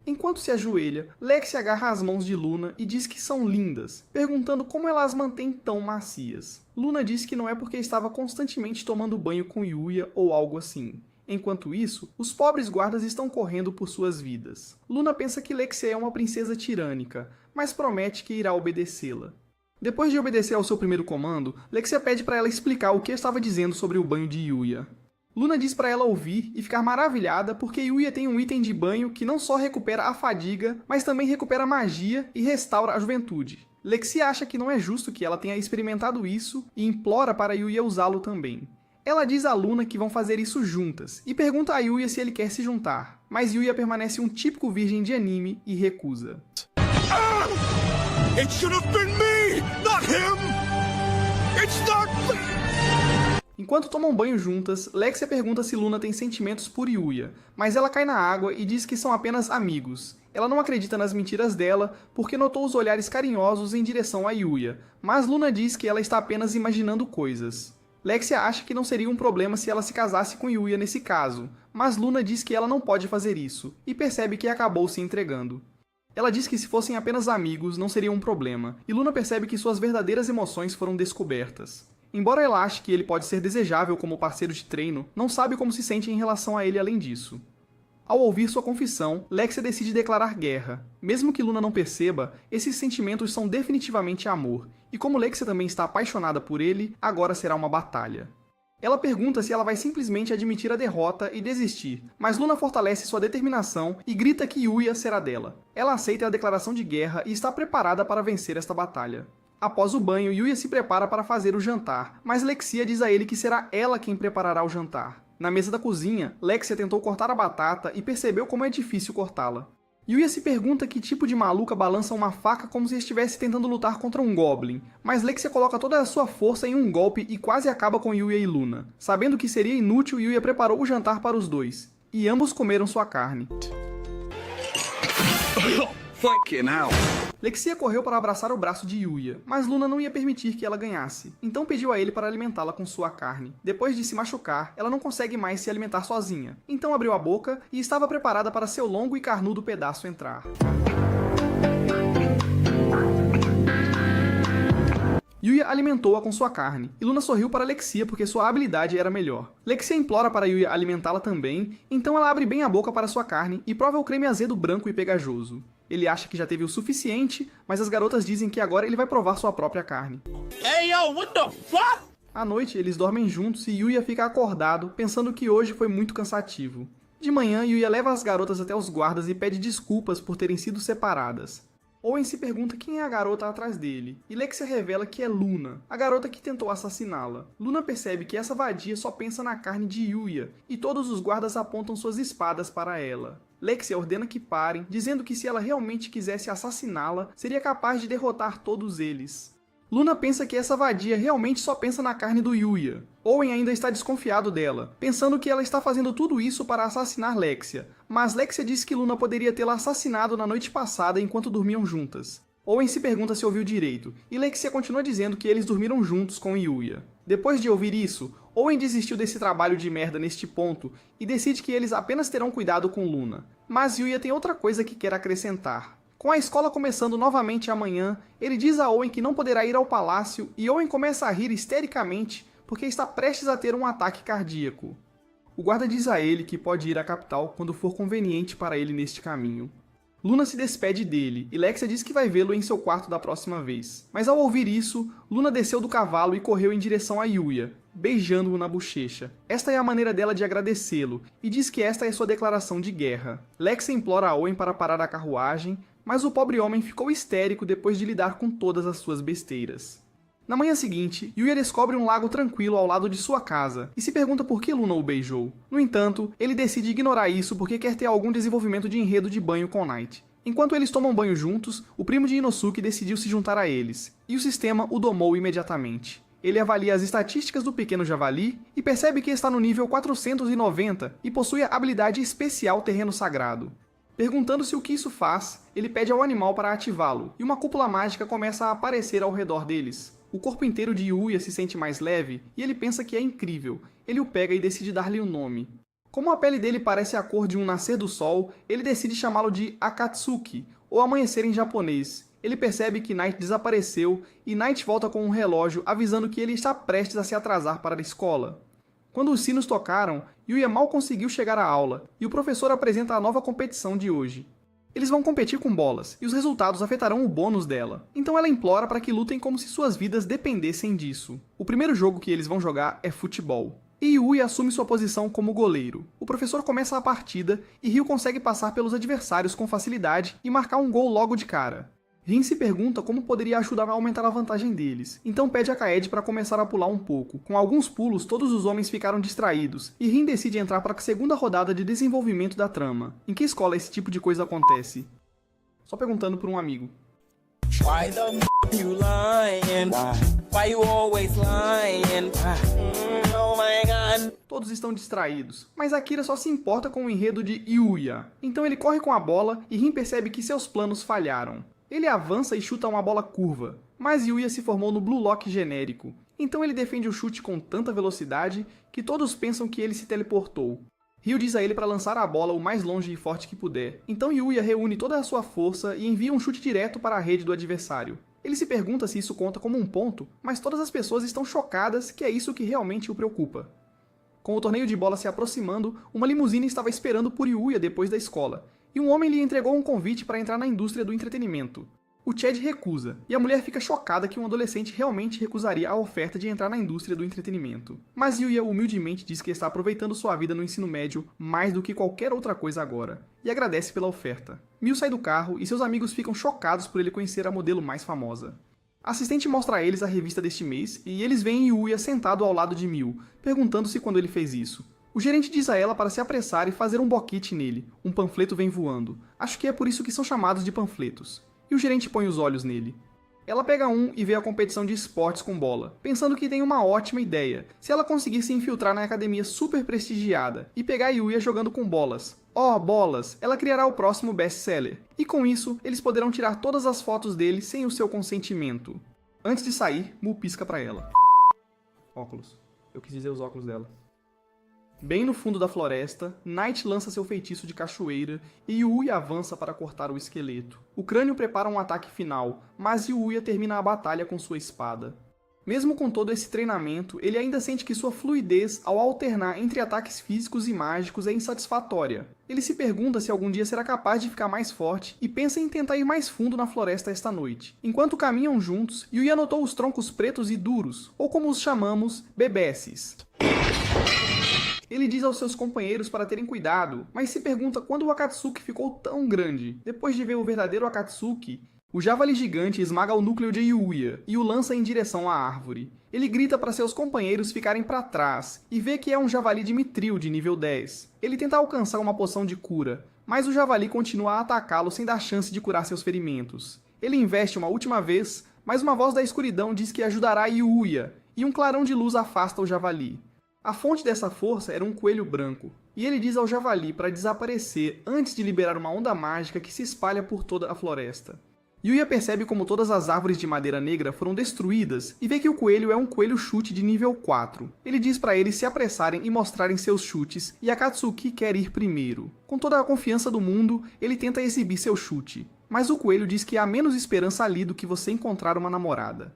Enquanto se ajoelha, Lexia agarra as mãos de Luna e diz que são lindas, perguntando como ela as mantém tão macias. Luna diz que não é porque estava constantemente tomando banho com Yuya ou algo assim. Enquanto isso, os pobres guardas estão correndo por suas vidas. Luna pensa que Lexia é uma princesa tirânica, mas promete que irá obedecê-la. Depois de obedecer ao seu primeiro comando, Lexia pede para ela explicar o que estava dizendo sobre o banho de Yuya. Luna diz para ela ouvir e ficar maravilhada porque Yuya tem um item de banho que não só recupera a fadiga, mas também recupera a magia e restaura a juventude. Lexia acha que não é justo que ela tenha experimentado isso e implora para Yuya usá-lo também. Ela diz a Luna que vão fazer isso juntas, e pergunta a Yuya se ele quer se juntar, mas Yuya permanece um típico virgem de anime e recusa. It should have been me, not him! It's not me! Enquanto tomam banho juntas, Lexia pergunta se Luna tem sentimentos por Yuya, mas ela cai na água e diz que são apenas amigos. Ela não acredita nas mentiras dela, porque notou os olhares carinhosos em direção a Yuya, mas Luna diz que ela está apenas imaginando coisas. Lexia acha que não seria um problema se ela se casasse com Yuya nesse caso, mas Luna diz que ela não pode fazer isso, e percebe que acabou se entregando. Ela diz que se fossem apenas amigos não seria um problema, e Luna percebe que suas verdadeiras emoções foram descobertas. Embora ela ache que ele pode ser desejável como parceiro de treino, não sabe como se sente em relação a ele além disso. Ao ouvir sua confissão, Lexia decide declarar guerra. Mesmo que Luna não perceba, esses sentimentos são definitivamente amor, e como Lexia também está apaixonada por ele, agora será uma batalha. Ela pergunta se ela vai simplesmente admitir a derrota e desistir, mas Luna fortalece sua determinação e grita que Yuya será dela. Ela aceita a declaração de guerra e está preparada para vencer esta batalha. Após o banho, Yuya se prepara para fazer o jantar, mas Lexia diz a ele que será ela quem preparará o jantar. Na mesa da cozinha, Lexia tentou cortar a batata e percebeu como é difícil cortá-la. Yuya se pergunta que tipo de maluca balança uma faca como se estivesse tentando lutar contra um goblin, mas Lexia coloca toda a sua força em um golpe e quase acaba com Yuya e Luna. Sabendo que seria inútil, Yuya preparou o jantar para os dois, e ambos comeram sua carne. Fucking hell. Lexia correu para abraçar o braço de Yuya, mas Luna não ia permitir que ela ganhasse, então pediu a ele para alimentá-la com sua carne. Depois de se machucar, ela não consegue mais se alimentar sozinha, então abriu a boca e estava preparada para seu longo e carnudo pedaço entrar. Yuya alimentou-a com sua carne, e Luna sorriu para Lexia porque sua habilidade era melhor. Lexia implora para Yuya alimentá-la também, então ela abre bem a boca para sua carne e prova o creme azedo branco e pegajoso. Ele acha que já teve o suficiente, mas as garotas dizem que agora ele vai provar sua própria carne. Hey, yo, what the fuck? À noite, eles dormem juntos e Yuya fica acordado, pensando que hoje foi muito cansativo. De manhã, Yuya leva as garotas até os guardas e pede desculpas por terem sido separadas. Owen se pergunta quem é a garota atrás dele, e Lexia revela que é Luna, a garota que tentou assassiná-la. Luna percebe que essa vadia só pensa na carne de Yuya, e todos os guardas apontam suas espadas para ela. Lexia ordena que parem, dizendo que se ela realmente quisesse assassiná-la, seria capaz de derrotar todos eles. Luna pensa que essa vadia realmente só pensa na carne do Yuya. Owen ainda está desconfiado dela, pensando que ela está fazendo tudo isso para assassinar Lexia, mas Lexia diz que Luna poderia tê-la assassinado na noite passada enquanto dormiam juntas. Owen se pergunta se ouviu direito, e Lexia continua dizendo que eles dormiram juntos com Yuya. Depois de ouvir isso, Owen desistiu desse trabalho de merda neste ponto e decide que eles apenas terão cuidado com Luna. Mas Yuya tem outra coisa que quer acrescentar. Com a escola começando novamente amanhã, ele diz a Owen que não poderá ir ao palácio e Owen começa a rir histericamente porque está prestes a ter um ataque cardíaco. O guarda diz a ele que pode ir à capital quando for conveniente para ele neste caminho. Luna se despede dele e Lexia diz que vai vê-lo em seu quarto da próxima vez. Mas ao ouvir isso, Luna desceu do cavalo e correu em direção a Yuya, beijando-o na bochecha. Esta é a maneira dela de agradecê-lo, e diz que esta é sua declaração de guerra. Lexia implora a Owen para parar a carruagem, mas o pobre homem ficou histérico depois de lidar com todas as suas besteiras. Na manhã seguinte, Yuya descobre um lago tranquilo ao lado de sua casa, e se pergunta por que Luna o beijou. No entanto, ele decide ignorar isso porque quer ter algum desenvolvimento de enredo de banho com Knight. Enquanto eles tomam banho juntos, o primo de Inosuke decidiu se juntar a eles, e o sistema o domou imediatamente. Ele avalia as estatísticas do pequeno javali e percebe que está no nível 490 e possui a habilidade especial Terreno Sagrado. Perguntando-se o que isso faz, ele pede ao animal para ativá-lo, e uma cúpula mágica começa a aparecer ao redor deles. O corpo inteiro de Yuya se sente mais leve, e ele pensa que é incrível. Ele o pega e decide dar-lhe um nome. Como a pele dele parece a cor de um nascer do sol, ele decide chamá-lo de Akatsuki, ou amanhecer em japonês. Ele percebe que Knight desapareceu, e Knight volta com um relógio avisando que ele está prestes a se atrasar para a escola. Quando os sinos tocaram, Yuya mal conseguiu chegar à aula, e o professor apresenta a nova competição de hoje. Eles vão competir com bolas, e os resultados afetarão o bônus dela. Então ela implora para que lutem como se suas vidas dependessem disso. O primeiro jogo que eles vão jogar é futebol. E Yuya assume sua posição como goleiro. O professor começa a partida, e Ryu consegue passar pelos adversários com facilidade e marcar um gol logo de cara. Rin se pergunta como poderia ajudar a aumentar a vantagem deles, então pede a Kaede para começar a pular um pouco. Com alguns pulos, todos os homens ficaram distraídos, e Rin decide entrar para a segunda rodada de desenvolvimento da trama. Em que escola esse tipo de coisa acontece? Só perguntando por um amigo. Why the you lying? Why you always lying? Oh my God. Todos estão distraídos, mas Akira só se importa com o enredo de Yuya. Então ele corre com a bola e Rin percebe que seus planos falharam. Ele avança e chuta uma bola curva, mas Yuya se formou no Blue Lock genérico, então ele defende o chute com tanta velocidade que todos pensam que ele se teleportou. Ryu diz a ele para lançar a bola o mais longe e forte que puder, então Yuya reúne toda a sua força e envia um chute direto para a rede do adversário. Ele se pergunta se isso conta como um ponto, mas todas as pessoas estão chocadas que é isso que realmente o preocupa. Com o torneio de bola se aproximando, uma limusine estava esperando por Yuya depois da escola, e um homem lhe entregou um convite para entrar na indústria do entretenimento. O Chad recusa, e a mulher fica chocada que um adolescente realmente recusaria a oferta de entrar na indústria do entretenimento. Mas Yuya humildemente diz que está aproveitando sua vida no ensino médio mais do que qualquer outra coisa agora, e agradece pela oferta. Miu sai do carro e seus amigos ficam chocados por ele conhecer a modelo mais famosa. A assistente mostra a eles a revista deste mês, e eles veem Yuya sentado ao lado de Miu, perguntando-se quando ele fez isso. O gerente diz a ela para se apressar e fazer um boquete nele. Um panfleto vem voando. Acho que é por isso que são chamados de panfletos. E o gerente põe os olhos nele. Ela pega um e vê a competição de esportes com bola, pensando que tem uma ótima ideia, se ela conseguir se infiltrar na academia super prestigiada e pegar Yuya jogando com bolas. Bolas! Ela criará o próximo best-seller, e com isso, eles poderão tirar todas as fotos dele sem o seu consentimento. Antes de sair, Mu pisca pra ela. Óculos. Eu quis dizer os óculos dela. Bem no fundo da floresta, Knight lança seu feitiço de cachoeira e Yuya avança para cortar o esqueleto. O crânio prepara um ataque final, mas Yuya termina a batalha com sua espada. Mesmo com todo esse treinamento, ele ainda sente que sua fluidez ao alternar entre ataques físicos e mágicos é insatisfatória. Ele se pergunta se algum dia será capaz de ficar mais forte e pensa em tentar ir mais fundo na floresta esta noite. Enquanto caminham juntos, Yuya notou os troncos pretos e duros, ou como os chamamos, bebeces. Ele diz aos seus companheiros para terem cuidado, mas se pergunta quando o Akatsuki ficou tão grande. Depois de ver o verdadeiro Akatsuki, o javali gigante esmaga o núcleo de Yuya e o lança em direção à árvore. Ele grita para seus companheiros ficarem para trás e vê que é um javali de Mithril de nível 10. Ele tenta alcançar uma poção de cura, mas o javali continua a atacá-lo sem dar chance de curar seus ferimentos. Ele investe uma última vez, mas uma voz da escuridão diz que ajudará Yuya, e um clarão de luz afasta o javali. A fonte dessa força era um coelho branco, e ele diz ao javali para desaparecer antes de liberar uma onda mágica que se espalha por toda a floresta. Yuya percebe como todas as árvores de madeira negra foram destruídas e vê que o coelho é um coelho chute de nível 4. Ele diz para eles se apressarem e mostrarem seus chutes, e Akatsuki quer ir primeiro. Com toda a confiança do mundo, ele tenta exibir seu chute, mas o coelho diz que há menos esperança ali do que você encontrar uma namorada.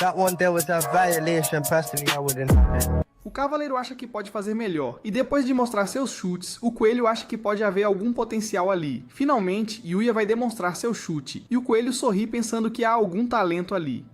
That one there was a violation. Personally, I wouldn't have it. O cavaleiro acha que pode fazer melhor, e depois de mostrar seus chutes, o coelho acha que pode haver algum potencial ali. Finalmente, Yuya vai demonstrar seu chute, e o coelho sorri pensando que há algum talento ali.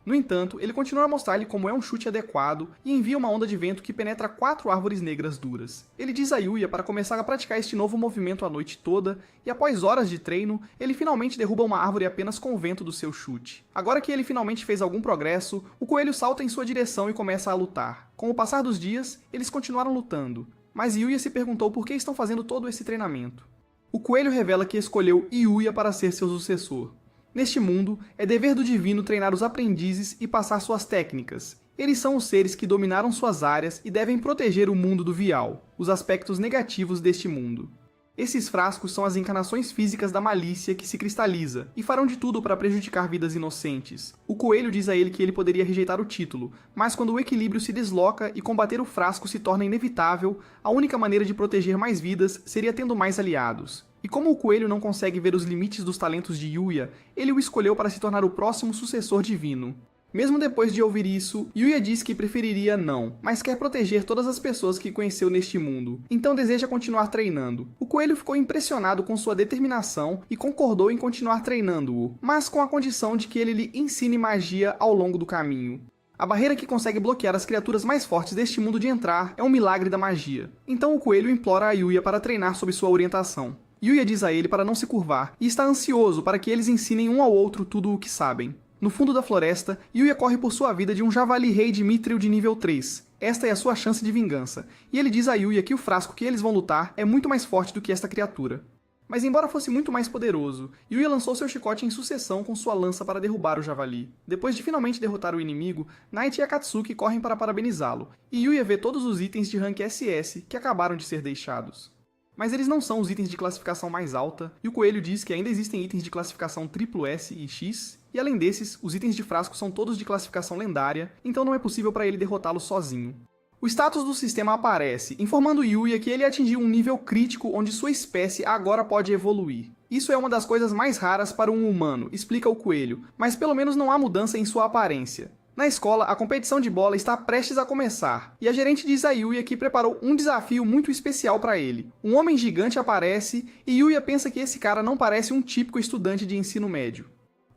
No entanto, ele continua a mostrar-lhe como é um chute adequado e envia uma onda de vento que penetra 4 árvores negras duras. Ele diz a Yuya para começar a praticar este novo movimento a noite toda, e após horas de treino, ele finalmente derruba uma árvore apenas com o vento do seu chute. Agora que ele finalmente fez algum progresso, o coelho salta em sua direção e começa a lutar. Com o passar dos dias, eles continuaram lutando, mas Yuya se perguntou por que estão fazendo todo esse treinamento. O coelho revela que escolheu Yuya para ser seu sucessor. Neste mundo, é dever do divino treinar os aprendizes e passar suas técnicas. Eles são os seres que dominaram suas áreas e devem proteger o mundo do Vial, os aspectos negativos deste mundo. Esses frascos são as encarnações físicas da malícia que se cristaliza, e farão de tudo para prejudicar vidas inocentes. O coelho diz a ele que ele poderia rejeitar o título, mas quando o equilíbrio se desloca e combater o frasco se torna inevitável, a única maneira de proteger mais vidas seria tendo mais aliados. E como o coelho não consegue ver os limites dos talentos de Yuya, ele o escolheu para se tornar o próximo sucessor divino. Mesmo depois de ouvir isso, Yuya diz que preferiria não, mas quer proteger todas as pessoas que conheceu neste mundo, então deseja continuar treinando. O coelho ficou impressionado com sua determinação e concordou em continuar treinando-o, mas com a condição de que ele lhe ensine magia ao longo do caminho. A barreira que consegue bloquear as criaturas mais fortes deste mundo de entrar é um milagre da magia. Então o coelho implora a Yuya para treinar sob sua orientação. Yuya diz a ele para não se curvar, e está ansioso para que eles ensinem um ao outro tudo o que sabem. No fundo da floresta, Yuya corre por sua vida de um javali rei de Mithril de nível 3. Esta é a sua chance de vingança, e ele diz a Yuya que o frasco que eles vão lutar é muito mais forte do que esta criatura. Mas embora fosse muito mais poderoso, Yuya lançou seu chicote em sucessão com sua lança para derrubar o javali. Depois de finalmente derrotar o inimigo, Knight e Akatsuki correm para parabenizá-lo, e Yuya vê todos os itens de rank SS que acabaram de ser deixados. Mas eles não são os itens de classificação mais alta, e o coelho diz que ainda existem itens de classificação SSS e X, e além desses, os itens de frasco são todos de classificação lendária, então não é possível para ele derrotá-lo sozinho. O status do sistema aparece, informando Yuya que ele atingiu um nível crítico onde sua espécie agora pode evoluir. Isso é uma das coisas mais raras para um humano, explica o coelho, mas pelo menos não há mudança em sua aparência. Na escola, a competição de bola está prestes a começar, e a gerente diz a Yuya que preparou um desafio muito especial para ele. Um homem gigante aparece, e Yuya pensa que esse cara não parece um típico estudante de ensino médio.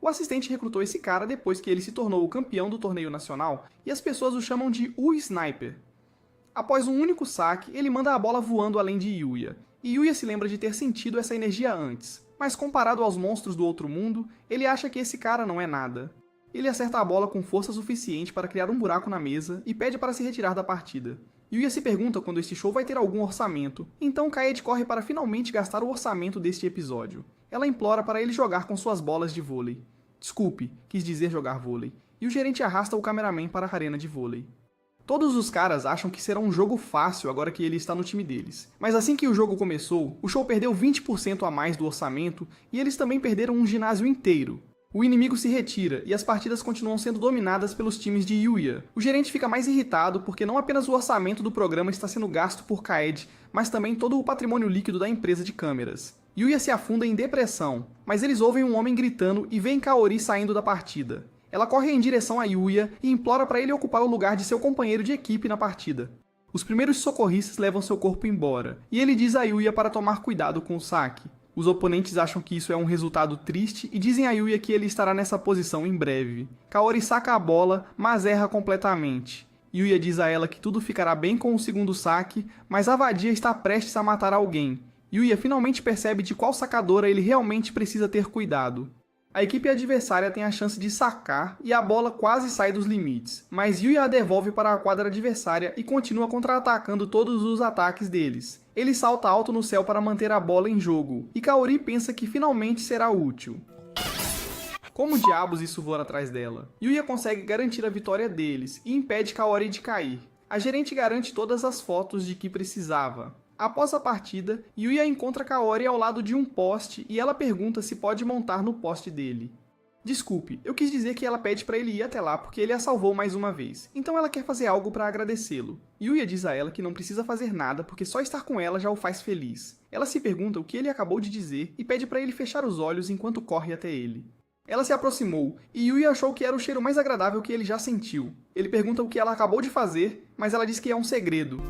O assistente recrutou esse cara depois que ele se tornou o campeão do torneio nacional, e as pessoas o chamam de o Sniper. Após um único saque, ele manda a bola voando além de Yuya, e Yuya se lembra de ter sentido essa energia antes, mas comparado aos monstros do outro mundo, ele acha que esse cara não é nada. Ele acerta a bola com força suficiente para criar um buraco na mesa e pede para se retirar da partida. Yuya se pergunta quando este show vai ter algum orçamento, então Kaede corre para finalmente gastar o orçamento deste episódio. Ela implora para ele jogar com suas bolas de vôlei. Desculpe, quis dizer jogar vôlei. E o gerente arrasta o cameraman para a arena de vôlei. Todos os caras acham que será um jogo fácil agora que ele está no time deles. Mas assim que o jogo começou, o show perdeu 20% a mais do orçamento e eles também perderam um ginásio inteiro. O inimigo se retira e as partidas continuam sendo dominadas pelos times de Yuya. O gerente fica mais irritado porque não apenas o orçamento do programa está sendo gasto por Kaede, mas também todo o patrimônio líquido da empresa de câmeras. Yuya se afunda em depressão, mas eles ouvem um homem gritando e veem Kaori saindo da partida. Ela corre em direção a Yuya e implora para ele ocupar o lugar de seu companheiro de equipe na partida. Os primeiros socorristas levam seu corpo embora, e ele diz a Yuya para tomar cuidado com o saque. Os oponentes acham que isso é um resultado triste e dizem a Yuya que ele estará nessa posição em breve. Kaori saca a bola, mas erra completamente. Yuya diz a ela que tudo ficará bem com o segundo saque, mas a vadia está prestes a matar alguém. Yuya finalmente percebe de qual sacadora ele realmente precisa ter cuidado. A equipe adversária tem a chance de sacar e a bola quase sai dos limites, mas Yuya a devolve para a quadra adversária e continua contra-atacando todos os ataques deles. Ele salta alto no céu para manter a bola em jogo, e Kaori pensa que finalmente será útil. Como diabos isso voa atrás dela? Yuya consegue garantir a vitória deles e impede Kaori de cair. A gerente garante todas as fotos de que precisava. Após a partida, Yuya encontra Kaori ao lado de um poste e ela pergunta se pode montar no poste dele. Desculpe, eu quis dizer que ela pede para ele ir até lá porque ele a salvou mais uma vez, então ela quer fazer algo para agradecê-lo. Yuya diz a ela que não precisa fazer nada porque só estar com ela já o faz feliz. Ela se pergunta o que ele acabou de dizer e pede para ele fechar os olhos enquanto corre até ele. Ela se aproximou e Yuya achou que era o cheiro mais agradável que ele já sentiu. Ele pergunta o que ela acabou de fazer, mas ela diz que é um segredo.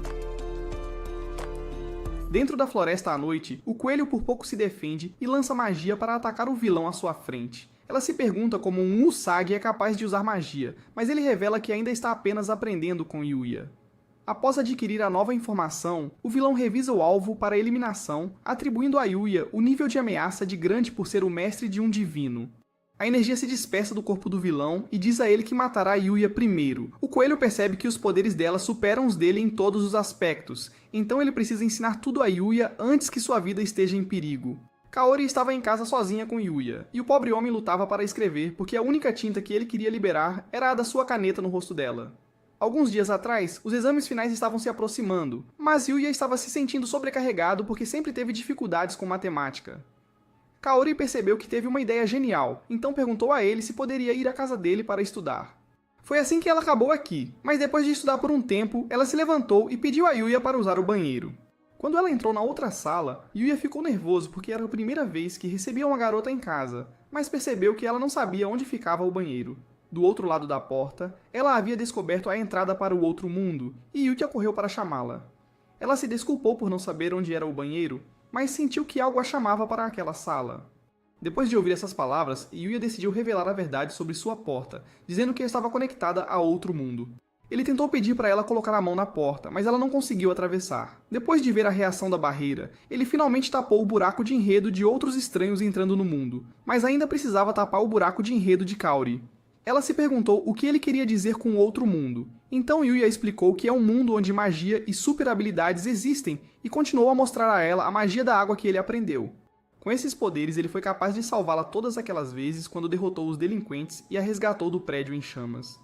Dentro da floresta à noite, o coelho por pouco se defende e lança magia para atacar o vilão à sua frente. Ela se pergunta como um Usagi é capaz de usar magia, mas ele revela que ainda está apenas aprendendo com Yuya. Após adquirir a nova informação, o vilão revisa o alvo para eliminação, atribuindo a Yuya o nível de ameaça de grande por ser o mestre de um divino. A energia se dispersa do corpo do vilão e diz a ele que matará Yuya primeiro. O coelho percebe que os poderes dela superam os dele em todos os aspectos, então ele precisa ensinar tudo a Yuya antes que sua vida esteja em perigo. Kaori estava em casa sozinha com Yuya, e o pobre homem lutava para escrever porque a única tinta que ele queria liberar era a da sua caneta no rosto dela. Alguns dias atrás, os exames finais estavam se aproximando, mas Yuya estava se sentindo sobrecarregado porque sempre teve dificuldades com matemática. Kaori percebeu que teve uma ideia genial, então perguntou a ele se poderia ir à casa dele para estudar. Foi assim que ela acabou aqui, mas depois de estudar por um tempo, ela se levantou e pediu a Yuya para usar o banheiro. Quando ela entrou na outra sala, Yuya ficou nervoso porque era a primeira vez que recebia uma garota em casa, mas percebeu que ela não sabia onde ficava o banheiro. Do outro lado da porta, ela havia descoberto a entrada para o outro mundo, e Yuya correu para chamá-la. Ela se desculpou por não saber onde era o banheiro, mas sentiu que algo a chamava para aquela sala. Depois de ouvir essas palavras, Yuya decidiu revelar a verdade sobre sua porta, dizendo que estava conectada a outro mundo. Ele tentou pedir para ela colocar a mão na porta, mas ela não conseguiu atravessar. Depois de ver a reação da barreira, ele finalmente tapou o buraco de enredo de outros estranhos entrando no mundo, mas ainda precisava tapar o buraco de enredo de Kaori. Ela se perguntou o que ele queria dizer com o outro mundo. Então Yuya explicou que é um mundo onde magia e super habilidades existem e continuou a mostrar a ela a magia da água que ele aprendeu. Com esses poderes, ele foi capaz de salvá-la todas aquelas vezes quando derrotou os delinquentes e a resgatou do prédio em chamas.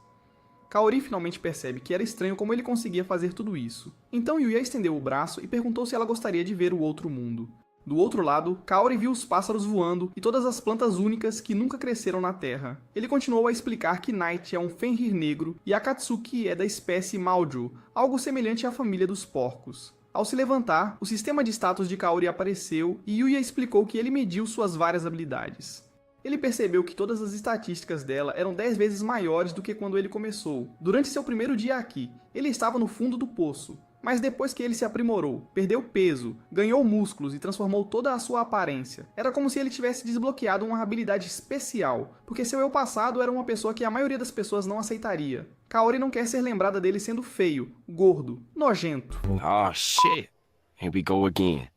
Kaori finalmente percebe que era estranho como ele conseguia fazer tudo isso. Então Yuya estendeu o braço e perguntou se ela gostaria de ver o outro mundo. Do outro lado, Kaori viu os pássaros voando e todas as plantas únicas que nunca cresceram na Terra. Ele continuou a explicar que Night é um Fenrir negro e Akatsuki é da espécie Maujo, algo semelhante à família dos porcos. Ao se levantar, o sistema de status de Kaori apareceu e Yuya explicou que ele mediu suas várias habilidades. Ele percebeu que todas as estatísticas dela eram 10 vezes maiores do que quando ele começou. Durante seu primeiro dia aqui, ele estava no fundo do poço. Mas depois que ele se aprimorou, perdeu peso, ganhou músculos e transformou toda a sua aparência, era como se ele tivesse desbloqueado uma habilidade especial, porque seu eu passado era uma pessoa que a maioria das pessoas não aceitaria. Kaori não quer ser lembrada dele sendo feio, gordo, nojento. Oh shit. Here we go again.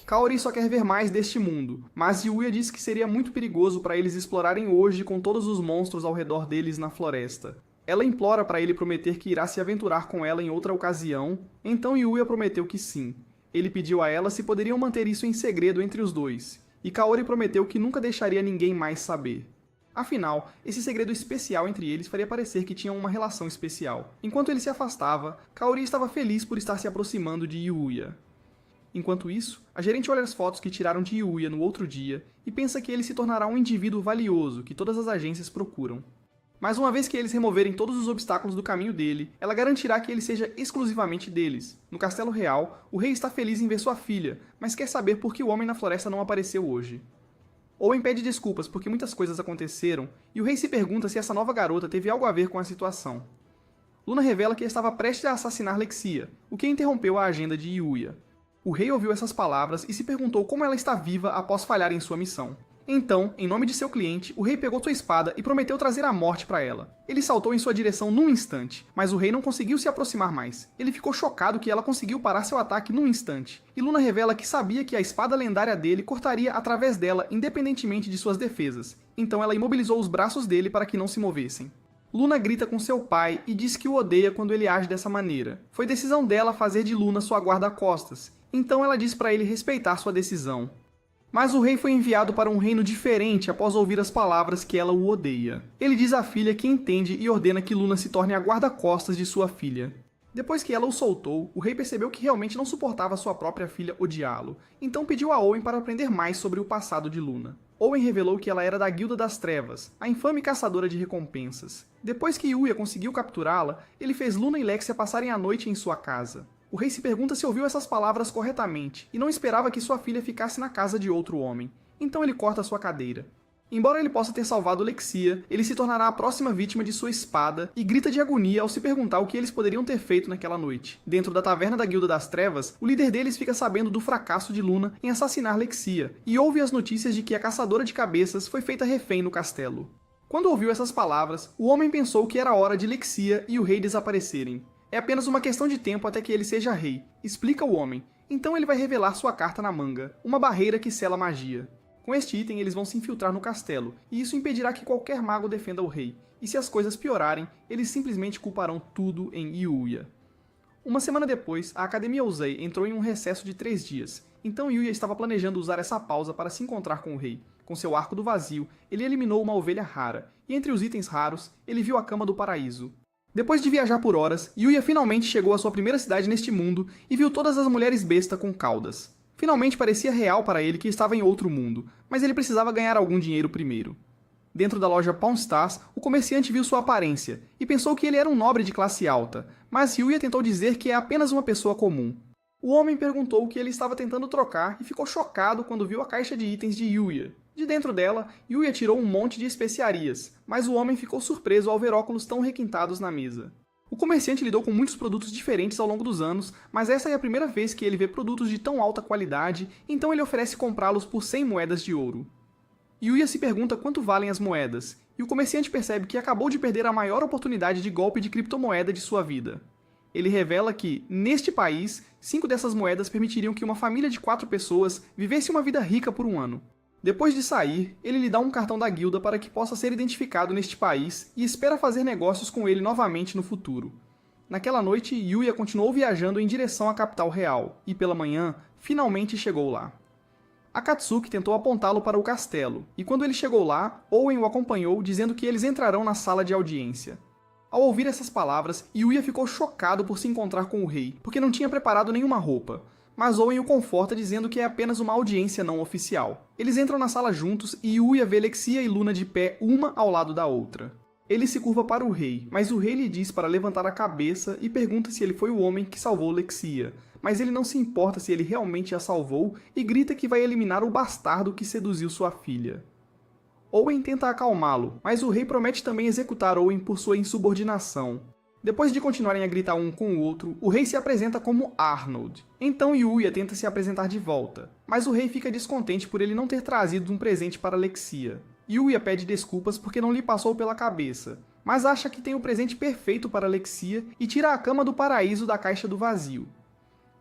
Kaori só quer ver mais deste mundo, mas Yuya disse que seria muito perigoso para eles explorarem hoje com todos os monstros ao redor deles na floresta. Ela implora para ele prometer que irá se aventurar com ela em outra ocasião, então Yuya prometeu que sim. Ele pediu a ela se poderiam manter isso em segredo entre os dois, e Kaori prometeu que nunca deixaria ninguém mais saber. Afinal, esse segredo especial entre eles faria parecer que tinham uma relação especial. Enquanto ele se afastava, Kaori estava feliz por estar se aproximando de Yuya. Enquanto isso, a gerente olha as fotos que tiraram de Yuya no outro dia e pensa que ele se tornará um indivíduo valioso que todas as agências procuram. Mas uma vez que eles removerem todos os obstáculos do caminho dele, ela garantirá que ele seja exclusivamente deles. No Castelo Real, o rei está feliz em ver sua filha, mas quer saber por que o Homem na Floresta não apareceu hoje. Owen pede desculpas porque muitas coisas aconteceram, e o rei se pergunta se essa nova garota teve algo a ver com a situação. Luna revela que estava prestes a assassinar Lexia, o que interrompeu a agenda de Yuya. O rei ouviu essas palavras e se perguntou como ela está viva após falhar em sua missão. Então, em nome de seu cliente, o rei pegou sua espada e prometeu trazer a morte para ela. Ele saltou em sua direção num instante, mas o rei não conseguiu se aproximar mais. Ele ficou chocado que ela conseguiu parar seu ataque num instante. E Luna revela que sabia que a espada lendária dele cortaria através dela, independentemente de suas defesas. Então ela imobilizou os braços dele para que não se movessem. Luna grita com seu pai e diz que o odeia quando ele age dessa maneira. Foi decisão dela fazer de Luna sua guarda-costas. Então ela diz para ele respeitar sua decisão. Mas o rei foi enviado para um reino diferente após ouvir as palavras que ela o odeia. Ele diz à filha que entende e ordena que Luna se torne a guarda-costas de sua filha. Depois que ela o soltou, o rei percebeu que realmente não suportava sua própria filha odiá-lo, então pediu a Owen para aprender mais sobre o passado de Luna. Owen revelou que ela era da Guilda das Trevas, a infame caçadora de recompensas. Depois que Yuya conseguiu capturá-la, ele fez Luna e Lexia passarem a noite em sua casa. O rei se pergunta se ouviu essas palavras corretamente, e não esperava que sua filha ficasse na casa de outro homem. Então ele corta sua cadeira. Embora ele possa ter salvado Lexia, ele se tornará a próxima vítima de sua espada e grita de agonia ao se perguntar o que eles poderiam ter feito naquela noite. Dentro da taverna da Guilda das Trevas, o líder deles fica sabendo do fracasso de Luna em assassinar Lexia, e ouve as notícias de que a caçadora de cabeças foi feita refém no castelo. Quando ouviu essas palavras, o homem pensou que era hora de Lexia e o rei desaparecerem. É apenas uma questão de tempo até que ele seja rei, explica o homem. Então ele vai revelar sua carta na manga, uma barreira que sela magia. Com este item eles vão se infiltrar no castelo, e isso impedirá que qualquer mago defenda o rei, e se as coisas piorarem, eles simplesmente culparão tudo em Yuya. Uma semana depois, a Academia Uzei entrou em um recesso de 3 dias, então Yuya estava planejando usar essa pausa para se encontrar com o rei. Com seu arco do vazio, ele eliminou uma ovelha rara, e entre os itens raros, ele viu a Cama do Paraíso. Depois de viajar por horas, Yuya finalmente chegou à sua primeira cidade neste mundo e viu todas as mulheres besta com caudas. Finalmente parecia real para ele que estava em outro mundo, mas ele precisava ganhar algum dinheiro primeiro. Dentro da loja Pawn Stars, o comerciante viu sua aparência e pensou que ele era um nobre de classe alta, mas Yuya tentou dizer que é apenas uma pessoa comum. O homem perguntou o que ele estava tentando trocar e ficou chocado quando viu a caixa de itens de Yuya. De dentro dela, Yuya tirou um monte de especiarias, mas o homem ficou surpreso ao ver óculos tão requintados na mesa. O comerciante lidou com muitos produtos diferentes ao longo dos anos, mas essa é a primeira vez que ele vê produtos de tão alta qualidade, então ele oferece comprá-los por 100 moedas de ouro. Yuya se pergunta quanto valem as moedas, e o comerciante percebe que acabou de perder a maior oportunidade de golpe de criptomoeda de sua vida. Ele revela que, neste país, 5 dessas moedas permitiriam que uma família de 4 pessoas vivesse uma vida rica por um ano. Depois de sair, ele lhe dá um cartão da guilda para que possa ser identificado neste país e espera fazer negócios com ele novamente no futuro. Naquela noite, Yuya continuou viajando em direção à capital real, e pela manhã, finalmente chegou lá. Akatsuki tentou apontá-lo para o castelo, e quando ele chegou lá, Owen o acompanhou dizendo que eles entrarão na sala de audiência. Ao ouvir essas palavras, Yuya ficou chocado por se encontrar com o rei, porque não tinha preparado nenhuma roupa. Mas Owen o conforta dizendo que é apenas uma audiência não oficial. Eles entram na sala juntos e Yuya vê Lexia e Luna de pé uma ao lado da outra. Ele se curva para o rei, mas o rei lhe diz para levantar a cabeça e pergunta se ele foi o homem que salvou Lexia. Mas ele não se importa se ele realmente a salvou e grita que vai eliminar o bastardo que seduziu sua filha. Owen tenta acalmá-lo, mas o rei promete também executar Owen por sua insubordinação. Depois de continuarem a gritar um com o outro, o rei se apresenta como Arnold. Então Yuya tenta se apresentar de volta, mas o rei fica descontente por ele não ter trazido um presente para Lexia. Yuya pede desculpas porque não lhe passou pela cabeça, mas acha que tem o presente perfeito para Lexia e tira a Cama do Paraíso da caixa do vazio.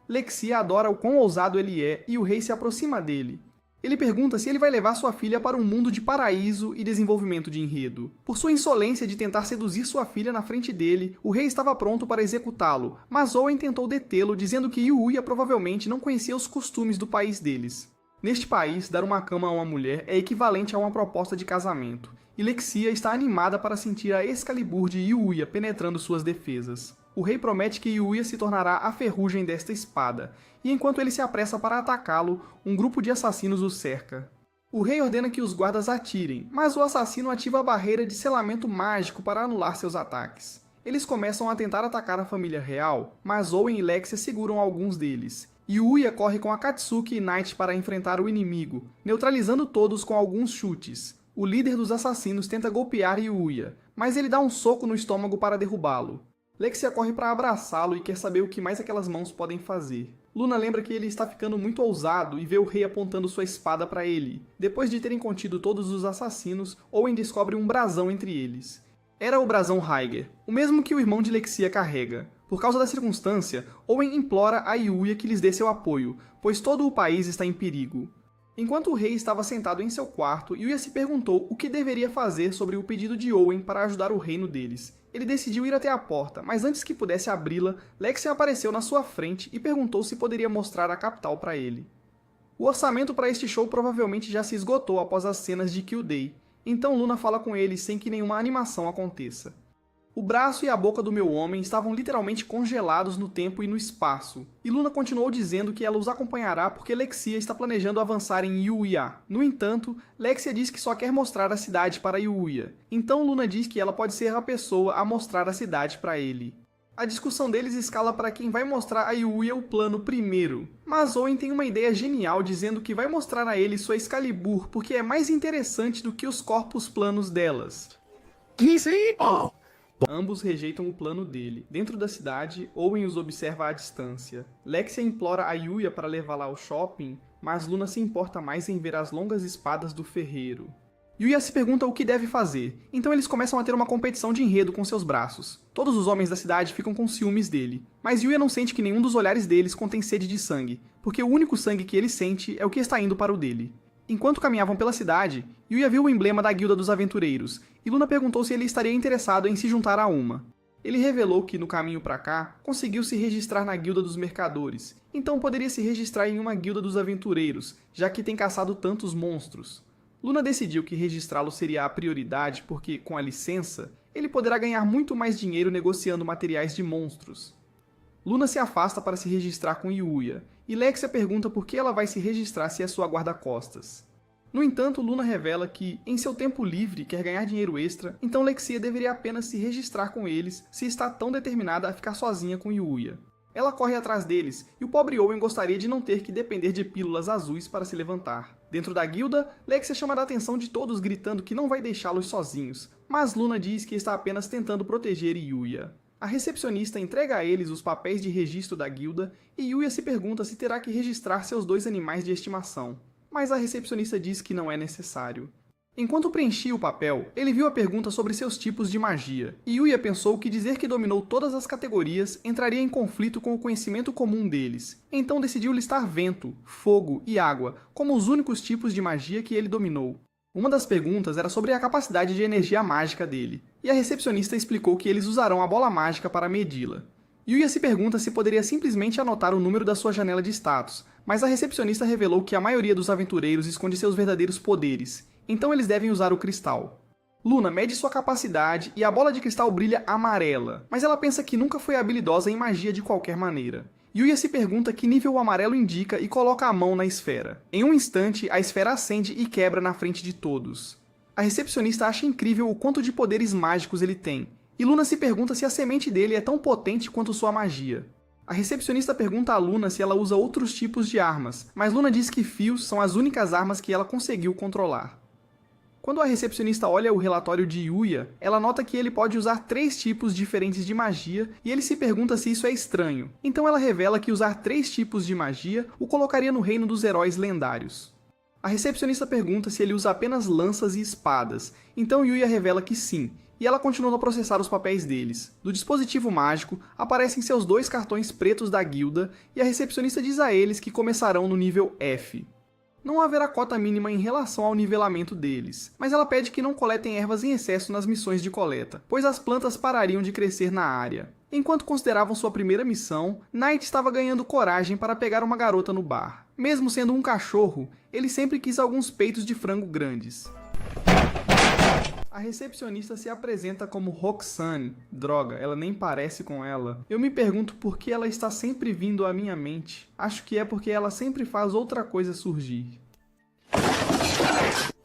Lexia adora o quão ousado ele é e o rei se aproxima dele. Ele pergunta se ele vai levar sua filha para um mundo de paraíso e desenvolvimento de enredo. Por sua insolência de tentar seduzir sua filha na frente dele, o rei estava pronto para executá-lo, mas Owen tentou detê-lo, dizendo que Yuya provavelmente não conhecia os costumes do país deles. Neste país, dar uma cama a uma mulher é equivalente a uma proposta de casamento, e Lexia está animada para sentir a Excalibur de Yuya penetrando suas defesas. O rei promete que Yuya se tornará a ferrugem desta espada, e enquanto ele se apressa para atacá-lo, um grupo de assassinos o cerca. O rei ordena que os guardas atirem, mas o assassino ativa a barreira de selamento mágico para anular seus ataques. Eles começam a tentar atacar a família real, mas Owen e Lexia seguram alguns deles. Yuya corre com Akatsuki e Knight para enfrentar o inimigo, neutralizando todos com alguns chutes. O líder dos assassinos tenta golpear Yuya, mas ele dá um soco no estômago para derrubá-lo. Lexia corre para abraçá-lo e quer saber o que mais aquelas mãos podem fazer. Luna lembra que ele está ficando muito ousado e vê o rei apontando sua espada para ele. Depois de terem contido todos os assassinos, Owen descobre um brasão entre eles. Era o brasão Raiger, o mesmo que o irmão de Lexia carrega. Por causa da circunstância, Owen implora a Yuya que lhes dê seu apoio, pois todo o país está em perigo. Enquanto o rei estava sentado em seu quarto, Yuya se perguntou o que deveria fazer sobre o pedido de Owen para ajudar o reino deles. Ele decidiu ir até a porta, mas antes que pudesse abri-la, Lexia apareceu na sua frente e perguntou se poderia mostrar a capital para ele. O orçamento para este show provavelmente já se esgotou após as cenas de Kill Day, então Luna fala com ele sem que nenhuma animação aconteça. O braço e a boca do meu homem estavam literalmente congelados no tempo e no espaço, e Luna continuou dizendo que ela os acompanhará porque Lexia está planejando avançar em Yuya. No entanto, Lexia diz que só quer mostrar a cidade para Yuya, então Luna diz que ela pode ser a pessoa a mostrar a cidade para ele. A discussão deles escala para quem vai mostrar a Yuya o plano primeiro, mas Owen tem uma ideia genial dizendo que vai mostrar a ele sua Excalibur porque é mais interessante do que os corpos planos delas. Easy. Oh. Ambos rejeitam o plano dele. Dentro da cidade, Owen os observa à distância. Lexia implora a Yuya para levá-la ao shopping, mas Luna se importa mais em ver as longas espadas do ferreiro. Yuya se pergunta o que deve fazer, então eles começam a ter uma competição de enredo com seus braços. Todos os homens da cidade ficam com ciúmes dele, mas Yuya não sente que nenhum dos olhares deles contém sede de sangue, porque o único sangue que ele sente é o que está indo para o dele. Enquanto caminhavam pela cidade, Yuya viu o emblema da Guilda dos Aventureiros, e Luna perguntou se ele estaria interessado em se juntar a uma. Ele revelou que, no caminho para cá, conseguiu se registrar na Guilda dos Mercadores, então poderia se registrar em uma Guilda dos Aventureiros, já que tem caçado tantos monstros. Luna decidiu que registrá-lo seria a prioridade porque, com a licença, ele poderá ganhar muito mais dinheiro negociando materiais de monstros. Luna se afasta para se registrar com Yuya, e Lexia pergunta por que ela vai se registrar se é sua guarda-costas. No entanto, Luna revela que, em seu tempo livre, quer ganhar dinheiro extra, então Lexia deveria apenas se registrar com eles se está tão determinada a ficar sozinha com Yuya. Ela corre atrás deles, e o pobre Owen gostaria de não ter que depender de pílulas azuis para se levantar. Dentro da guilda, Lexia chama a atenção de todos gritando que não vai deixá-los sozinhos, mas Luna diz que está apenas tentando proteger Yuya. A recepcionista entrega a eles os papéis de registro da guilda, e Yuya se pergunta se terá que registrar seus 2 animais de estimação. Mas a recepcionista diz que não é necessário. Enquanto preenchia o papel, ele viu a pergunta sobre seus tipos de magia, e Yuya pensou que dizer que dominou todas as categorias entraria em conflito com o conhecimento comum deles, então decidiu listar vento, fogo e água como os únicos tipos de magia que ele dominou. Uma das perguntas era sobre a capacidade de energia mágica dele, e a recepcionista explicou que eles usarão a bola mágica para medi-la. Yuya se pergunta se poderia simplesmente anotar o número da sua janela de status, mas a recepcionista revelou que a maioria dos aventureiros esconde seus verdadeiros poderes, então eles devem usar o cristal. Luna mede sua capacidade e a bola de cristal brilha amarela, mas ela pensa que nunca foi habilidosa em magia de qualquer maneira. Yuya se pergunta que nível o amarelo indica e coloca a mão na esfera. Em um instante, a esfera acende e quebra na frente de todos. A recepcionista acha incrível o quanto de poderes mágicos ele tem, e Luna se pergunta se a semente dele é tão potente quanto sua magia. A recepcionista pergunta a Luna se ela usa outros tipos de armas, mas Luna diz que fios são as únicas armas que ela conseguiu controlar. Quando a recepcionista olha o relatório de Yuya, ela nota que ele pode usar 3 tipos diferentes de magia e ele se pergunta se isso é estranho. Então ela revela que usar 3 tipos de magia o colocaria no reino dos heróis lendários. A recepcionista pergunta se ele usa apenas lanças e espadas, então Yuya revela que sim, e ela continua a processar os papéis deles. Do dispositivo mágico, aparecem seus 2 cartões pretos da guilda e a recepcionista diz a eles que começarão no nível F. Não haverá cota mínima em relação ao nivelamento deles, mas ela pede que não coletem ervas em excesso nas missões de coleta, pois as plantas parariam de crescer na área. Enquanto consideravam sua primeira missão, Knight estava ganhando coragem para pegar uma garota no bar. Mesmo sendo um cachorro, ele sempre quis alguns peitos de frango grandes. A recepcionista se apresenta como Roxane. Droga, ela nem parece com ela. Eu me pergunto por que ela está sempre vindo à minha mente. Acho que é porque ela sempre faz outra coisa surgir.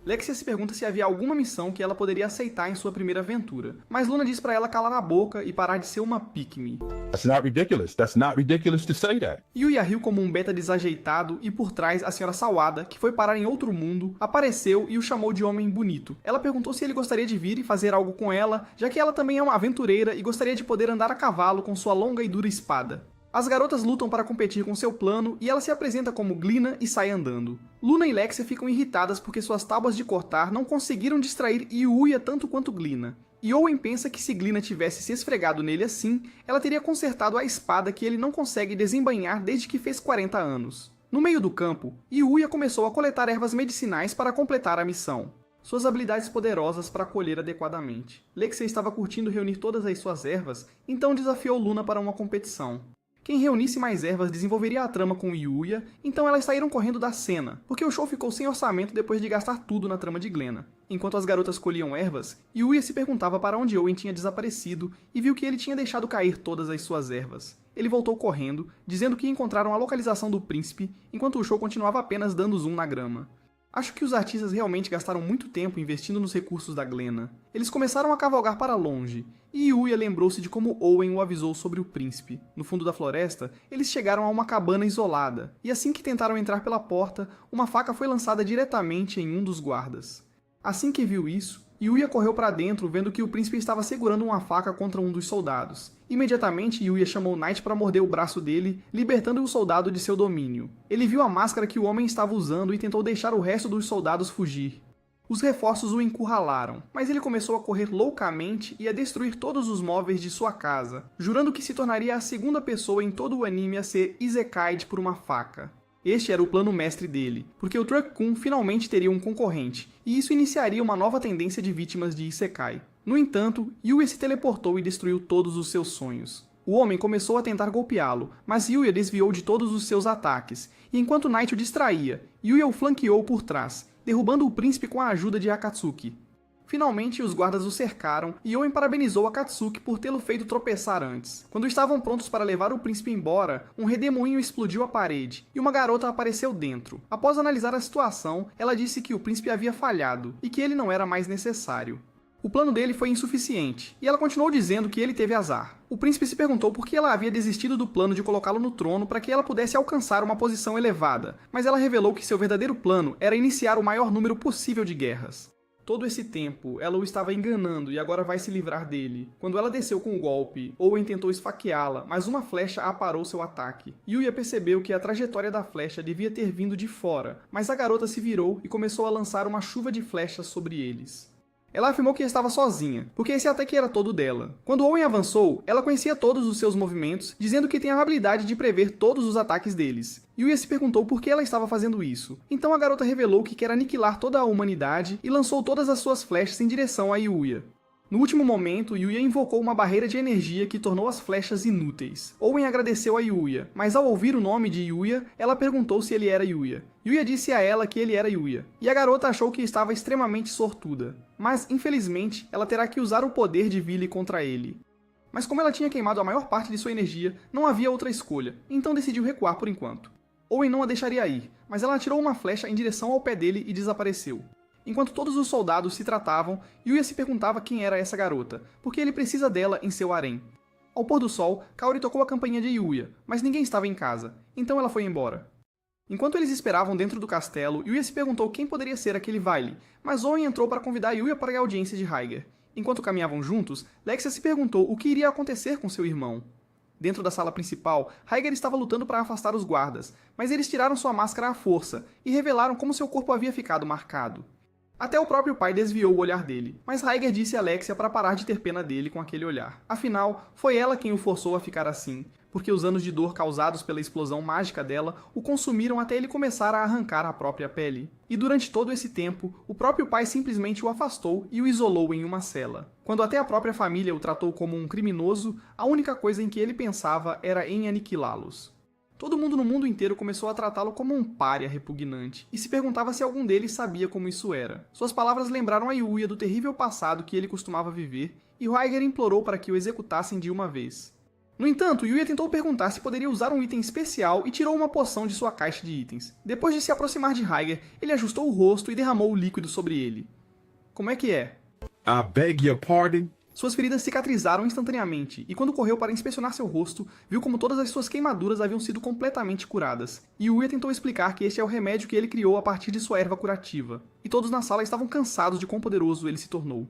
Lexia se pergunta se havia alguma missão que ela poderia aceitar em sua primeira aventura, mas Luna diz pra ela calar a boca e parar de ser uma pick-me. That's not ridiculous. That's not ridiculous to say that. Yuya riu como um beta desajeitado e por trás a senhora Sawada, que foi parar em outro mundo, apareceu e o chamou de homem bonito. Ela perguntou se ele gostaria de vir e fazer algo com ela, já que ela também é uma aventureira e gostaria de poder andar a cavalo com sua longa e dura espada. As garotas lutam para competir com seu plano e ela se apresenta como Glina e sai andando. Luna e Lexia ficam irritadas porque suas tábuas de cortar não conseguiram distrair Yuya tanto quanto Glina. E Owen pensa que se Glina tivesse se esfregado nele assim, ela teria consertado a espada que ele não consegue desembainhar desde que fez 40 anos. No meio do campo, Yuya começou a coletar ervas medicinais para completar a missão. Suas habilidades poderosas para colher adequadamente. Lexia estava curtindo reunir todas as suas ervas, então desafiou Luna para uma competição. Quem reunisse mais ervas desenvolveria a trama com Yuya, então elas saíram correndo da cena, porque o show ficou sem orçamento depois de gastar tudo na trama de Glena. Enquanto as garotas colhiam ervas, Yuya se perguntava para onde Owen tinha desaparecido e viu que ele tinha deixado cair todas as suas ervas. Ele voltou correndo, dizendo que encontraram a localização do príncipe, enquanto o show continuava apenas dando zoom na grama. Acho que os artistas realmente gastaram muito tempo investindo nos recursos da Glena. Eles começaram a cavalgar para longe, e Yuya lembrou-se de como Owen o avisou sobre o príncipe. No fundo da floresta, eles chegaram a uma cabana isolada, e assim que tentaram entrar pela porta, uma faca foi lançada diretamente em um dos guardas. Assim que viu isso, Yuya correu para dentro vendo que o príncipe estava segurando uma faca contra um dos soldados. Imediatamente, Yuya chamou Knight para morder o braço dele, libertando o soldado de seu domínio. Ele viu a máscara que o homem estava usando e tentou deixar o resto dos soldados fugir. Os reforços o encurralaram, mas ele começou a correr loucamente e a destruir todos os móveis de sua casa, jurando que se tornaria a segunda pessoa em todo o anime a ser isekai'd por uma faca. Este era o plano mestre dele, porque o Truck-kun finalmente teria um concorrente, e isso iniciaria uma nova tendência de vítimas de Isekai. No entanto, Yuya se teleportou e destruiu todos os seus sonhos. O homem começou a tentar golpeá-lo, mas Yuya desviou de todos os seus ataques, e enquanto Knight o distraía, Yuya o flanqueou por trás, derrubando o príncipe com a ajuda de Akatsuki. Finalmente, os guardas o cercaram e Owen parabenizou Akatsuki por tê-lo feito tropeçar antes. Quando estavam prontos para levar o príncipe embora, um redemoinho explodiu a parede e uma garota apareceu dentro. Após analisar a situação, ela disse que o príncipe havia falhado e que ele não era mais necessário. O plano dele foi insuficiente, e ela continuou dizendo que ele teve azar. O príncipe se perguntou por que ela havia desistido do plano de colocá-lo no trono para que ela pudesse alcançar uma posição elevada, mas ela revelou que seu verdadeiro plano era iniciar o maior número possível de guerras. Todo esse tempo, ela o estava enganando e agora vai se livrar dele. Quando ela desceu com o golpe, Owen tentou esfaqueá-la, mas uma flecha aparou seu ataque. Yuya percebeu que a trajetória da flecha devia ter vindo de fora, mas a garota se virou e começou a lançar uma chuva de flechas sobre eles. Ela afirmou que estava sozinha, porque esse ataque era todo dela. Quando Owen avançou, ela conhecia todos os seus movimentos, dizendo que tem a habilidade de prever todos os ataques deles. Yuya se perguntou por que ela estava fazendo isso. Então a garota revelou que quer aniquilar toda a humanidade e lançou todas as suas flechas em direção a Yuya. No último momento, Yuya invocou uma barreira de energia que tornou as flechas inúteis. Owen agradeceu a Yuya, mas ao ouvir o nome de Yuya, ela perguntou se ele era Yuya. Yuya disse a ela que ele era Yuya, e a garota achou que estava extremamente sortuda. Mas, infelizmente, ela terá que usar o poder de Vili contra ele. Mas como ela tinha queimado a maior parte de sua energia, não havia outra escolha, então decidiu recuar por enquanto. Owen não a deixaria ir, mas ela atirou uma flecha em direção ao pé dele e desapareceu. Enquanto todos os soldados se tratavam, Yuya se perguntava quem era essa garota, porque ele precisa dela em seu harém. Ao pôr do sol, Kaori tocou a campainha de Yuya, mas ninguém estava em casa, então ela foi embora. Enquanto eles esperavam dentro do castelo, Yuya se perguntou quem poderia ser aquele Vile, mas Owen entrou para convidar Yuya para a audiência de Raiger. Enquanto caminhavam juntos, Lexia se perguntou o que iria acontecer com seu irmão. Dentro da sala principal, Raiger estava lutando para afastar os guardas, mas eles tiraram sua máscara à força e revelaram como seu corpo havia ficado marcado. Até o próprio pai desviou o olhar dele, mas Rhaegar disse a Lexia para parar de ter pena dele com aquele olhar. Afinal, foi ela quem o forçou a ficar assim, porque os anos de dor causados pela explosão mágica dela o consumiram até ele começar a arrancar a própria pele. E durante todo esse tempo, o próprio pai simplesmente o afastou e o isolou em uma cela. Quando até a própria família o tratou como um criminoso, a única coisa em que ele pensava era em aniquilá-los. Todo mundo no mundo inteiro começou a tratá-lo como um pária repugnante, e se perguntava se algum deles sabia como isso era. Suas palavras lembraram a Yuya do terrível passado que ele costumava viver, e Rhaegar implorou para que o executassem de uma vez. No entanto, Yuya tentou perguntar se poderia usar um item especial e tirou uma poção de sua caixa de itens. Depois de se aproximar de Rhaegar, ele ajustou o rosto e derramou o líquido sobre ele. Como é que é? I beg your pardon? Suas feridas cicatrizaram instantaneamente, e quando correu para inspecionar seu rosto, viu como todas as suas queimaduras haviam sido completamente curadas. E Yuya tentou explicar que este é o remédio que ele criou a partir de sua erva curativa, e todos na sala estavam cansados de quão poderoso ele se tornou.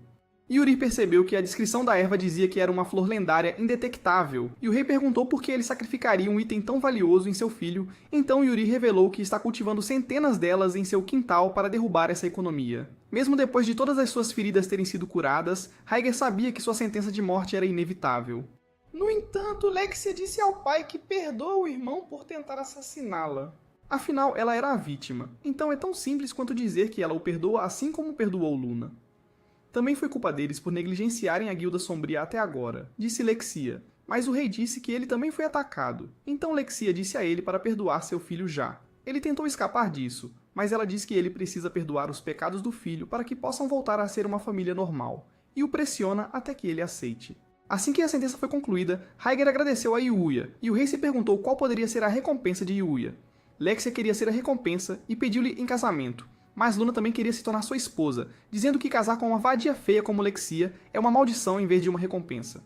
Yuri percebeu que a descrição da erva dizia que era uma flor lendária indetectável, e o rei perguntou por que ele sacrificaria um item tão valioso em seu filho, então Yuri revelou que está cultivando centenas delas em seu quintal para derrubar essa economia. Mesmo depois de todas as suas feridas terem sido curadas, Rhaegar sabia que sua sentença de morte era inevitável. No entanto, Lexia disse ao pai que perdoa o irmão por tentar assassiná-la. Afinal, ela era a vítima, então é tão simples quanto dizer que ela o perdoa assim como perdoou Luna. Também foi culpa deles por negligenciarem a Guilda Sombria até agora, disse Lexia, mas o rei disse que ele também foi atacado, então Lexia disse a ele para perdoar seu filho já. Ele tentou escapar disso, mas ela disse que ele precisa perdoar os pecados do filho para que possam voltar a ser uma família normal, e o pressiona até que ele aceite. Assim que a sentença foi concluída, Rhaegar agradeceu a Yuya, e o rei se perguntou qual poderia ser a recompensa de Yuya. Lexia queria ser a recompensa e pediu-lhe em casamento, mas Luna também queria se tornar sua esposa, dizendo que casar com uma vadia feia como Lexia é uma maldição em vez de uma recompensa.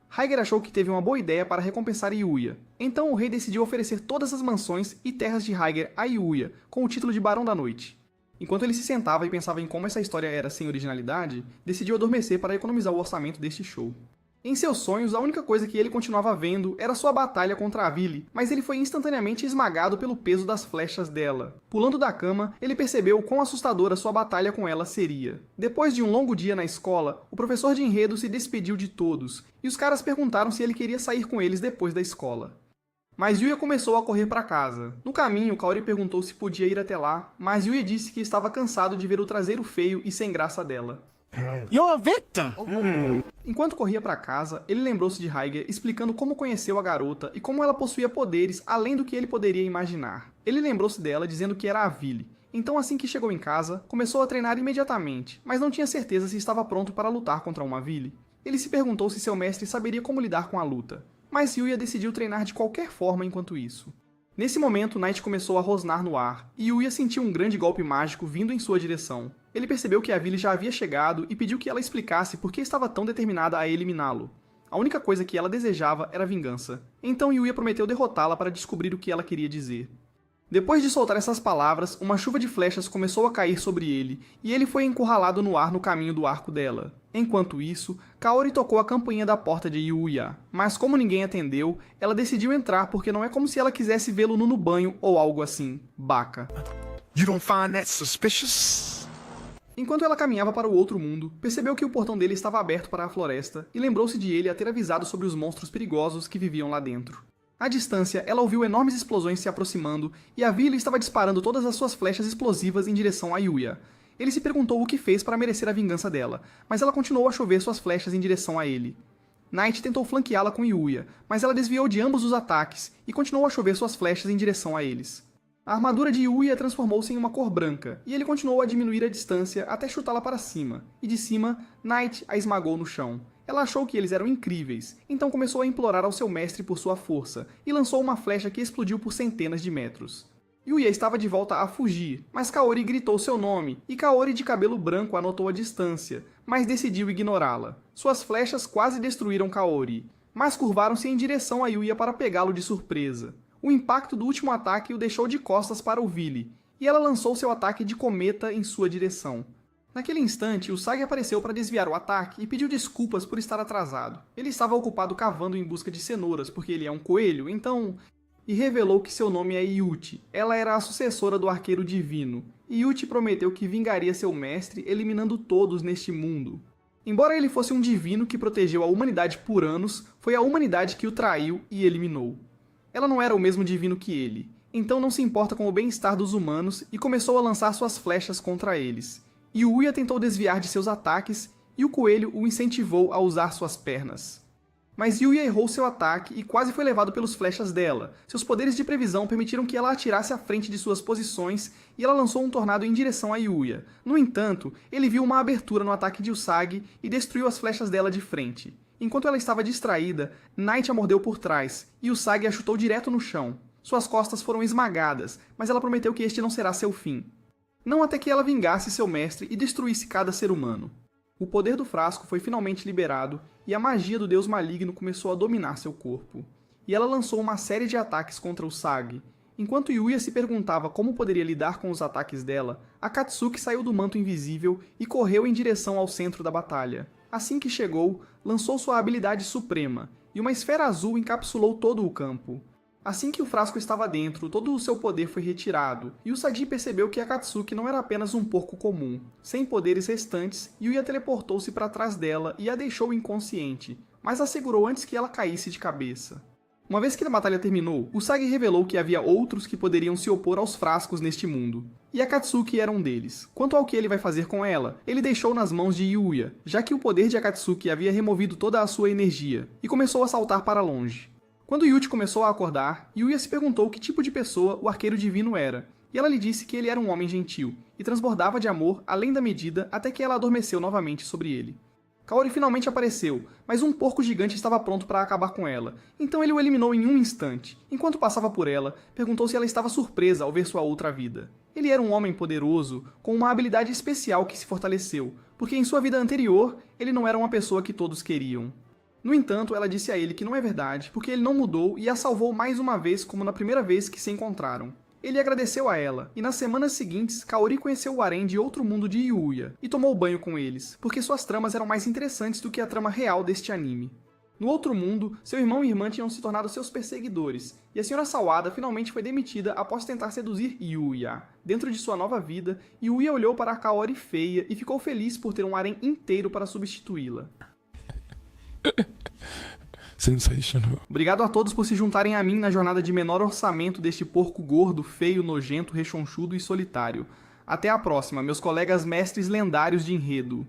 Rhaegar achou que teve uma boa ideia para recompensar Yuya, então o rei decidiu oferecer todas as mansões e terras de Rhaegar a Yuya, com o título de Barão da Noite. Enquanto ele se sentava e pensava em como essa história era sem originalidade, decidiu adormecer para economizar o orçamento deste show. Em seus sonhos, a única coisa que ele continuava vendo era sua batalha contra a Vili, mas ele foi instantaneamente esmagado pelo peso das flechas dela. Pulando da cama, ele percebeu quão assustadora sua batalha com ela seria. Depois de um longo dia na escola, o professor de enredo se despediu de todos, e os caras perguntaram se ele queria sair com eles depois da escola. Mas Yuya começou a correr para casa. No caminho, Kaori perguntou se podia ir até lá, mas Yuya disse que estava cansado de ver o traseiro feio e sem graça dela. You're a victim! Enquanto corria para casa, ele lembrou-se de Rhaegar explicando como conheceu a garota e como ela possuía poderes além do que ele poderia imaginar. Ele lembrou-se dela dizendo que era a Vili. Então assim que chegou em casa, começou a treinar imediatamente, mas não tinha certeza se estava pronto para lutar contra uma Vili. Ele se perguntou se seu mestre saberia como lidar com a luta, mas Yuya decidiu treinar de qualquer forma enquanto isso. Nesse momento, Night começou a rosnar no ar, e Yuya sentiu um grande golpe mágico vindo em sua direção. Ele percebeu que a Vili já havia chegado e pediu que ela explicasse por que estava tão determinada a eliminá-lo. A única coisa que ela desejava era vingança. Então Yuya prometeu derrotá-la para descobrir o que ela queria dizer. Depois de soltar essas palavras, uma chuva de flechas começou a cair sobre ele, e ele foi encurralado no ar no caminho do arco dela. Enquanto isso, Kaori tocou a campainha da porta de Yuya, mas como ninguém atendeu, ela decidiu entrar porque não é como se ela quisesse vê-lo no banho ou algo assim. Baca. You don't find that suspicious? Enquanto ela caminhava para o outro mundo, percebeu que o portão dele estava aberto para a floresta e lembrou-se de ele a ter avisado sobre os monstros perigosos que viviam lá dentro. À distância, ela ouviu enormes explosões se aproximando e a Vili estava disparando todas as suas flechas explosivas em direção a Yuya. Ele se perguntou o que fez para merecer a vingança dela, mas ela continuou a chover suas flechas em direção a ele. Night tentou flanqueá-la com Yuya, mas ela desviou de ambos os ataques e continuou a chover suas flechas em direção a eles. A armadura de Yuya transformou-se em uma cor branca, e ele continuou a diminuir a distância até chutá-la para cima, e de cima, Night a esmagou no chão. Ela achou que eles eram incríveis, então começou a implorar ao seu mestre por sua força, e lançou uma flecha que explodiu por centenas de metros. Yuya estava de volta a fugir, mas Kaori gritou seu nome, e Kaori de cabelo branco anotou a distância, mas decidiu ignorá-la. Suas flechas quase destruíram Kaori, mas curvaram-se em direção a Yuya para pegá-lo de surpresa. O impacto do último ataque o deixou de costas para o Vili, e ela lançou seu ataque de cometa em sua direção. Naquele instante, o Sagi apareceu para desviar o ataque e pediu desculpas por estar atrasado. Ele estava ocupado cavando em busca de cenouras, porque ele é um coelho, então... E revelou que seu nome é Yuti. Ela era a sucessora do Arqueiro Divino. e Yuchi prometeu que vingaria seu mestre eliminando todos neste mundo. Embora ele fosse um divino que protegeu a humanidade por anos, foi a humanidade que o traiu e eliminou. Ela não era o mesmo divino que ele, então não se importa com o bem-estar dos humanos e começou a lançar suas flechas contra eles. Yuya tentou desviar de seus ataques e o coelho o incentivou a usar suas pernas. Mas Yuya errou seu ataque e quase foi levado pelos flechas dela. Seus poderes de previsão permitiram que ela atirasse à frente de suas posições e ela lançou um tornado em direção a Yuya. No entanto, ele viu uma abertura no ataque de Usagi e destruiu as flechas dela de frente. Enquanto ela estava distraída, Night a mordeu por trás e Usagi a chutou direto no chão. Suas costas foram esmagadas, mas ela prometeu que este não será seu fim. Não até que ela vingasse seu mestre e destruísse cada ser humano. O poder do frasco foi finalmente liberado e a magia do deus maligno começou a dominar seu corpo. E ela lançou uma série de ataques contra Usagi. Enquanto Yuya se perguntava como poderia lidar com os ataques dela, Akatsuki saiu do manto invisível e correu em direção ao centro da batalha. Assim que chegou, lançou sua habilidade suprema, e uma esfera azul encapsulou todo o campo. Assim que o frasco estava dentro, todo o seu poder foi retirado, e Usagi percebeu que Akatsuki não era apenas um porco comum. Sem poderes restantes, Yuya teleportou-se para trás dela e a deixou inconsciente, mas a segurou antes que ela caísse de cabeça. Uma vez que a batalha terminou, Usagi revelou que havia outros que poderiam se opor aos frascos neste mundo, e Akatsuki era um deles. Quanto ao que ele vai fazer com ela, ele deixou nas mãos de Yuya, já que o poder de Akatsuki havia removido toda a sua energia, e começou a saltar para longe. Quando Yuchi começou a acordar, Yuya se perguntou que tipo de pessoa o arqueiro divino era, e ela lhe disse que ele era um homem gentil, e transbordava de amor além da medida até que ela adormeceu novamente sobre ele. Kaori finalmente apareceu, mas um porco gigante estava pronto para acabar com ela, então ele o eliminou em um instante. Enquanto passava por ela, perguntou se ela estava surpresa ao ver sua outra vida. Ele era um homem poderoso, com uma habilidade especial que se fortaleceu, porque em sua vida anterior, ele não era uma pessoa que todos queriam. No entanto, ela disse a ele que não é verdade, porque ele não mudou e a salvou mais uma vez como na primeira vez que se encontraram. Ele agradeceu a ela, e nas semanas seguintes, Kaori conheceu o harém de outro mundo de Yuya, e tomou banho com eles, porque suas tramas eram mais interessantes do que a trama real deste anime. No outro mundo, seu irmão e irmã tinham se tornado seus perseguidores, e a Sra. Sawada finalmente foi demitida após tentar seduzir Yuya. Dentro de sua nova vida, Yuya olhou para a Kaori feia e ficou feliz por ter um harém inteiro para substituí-la. Sensational. Obrigado a todos por se juntarem a mim na jornada de menor orçamento deste porco gordo, feio, nojento, rechonchudo e solitário. Até a próxima, meus colegas mestres lendários de enredo.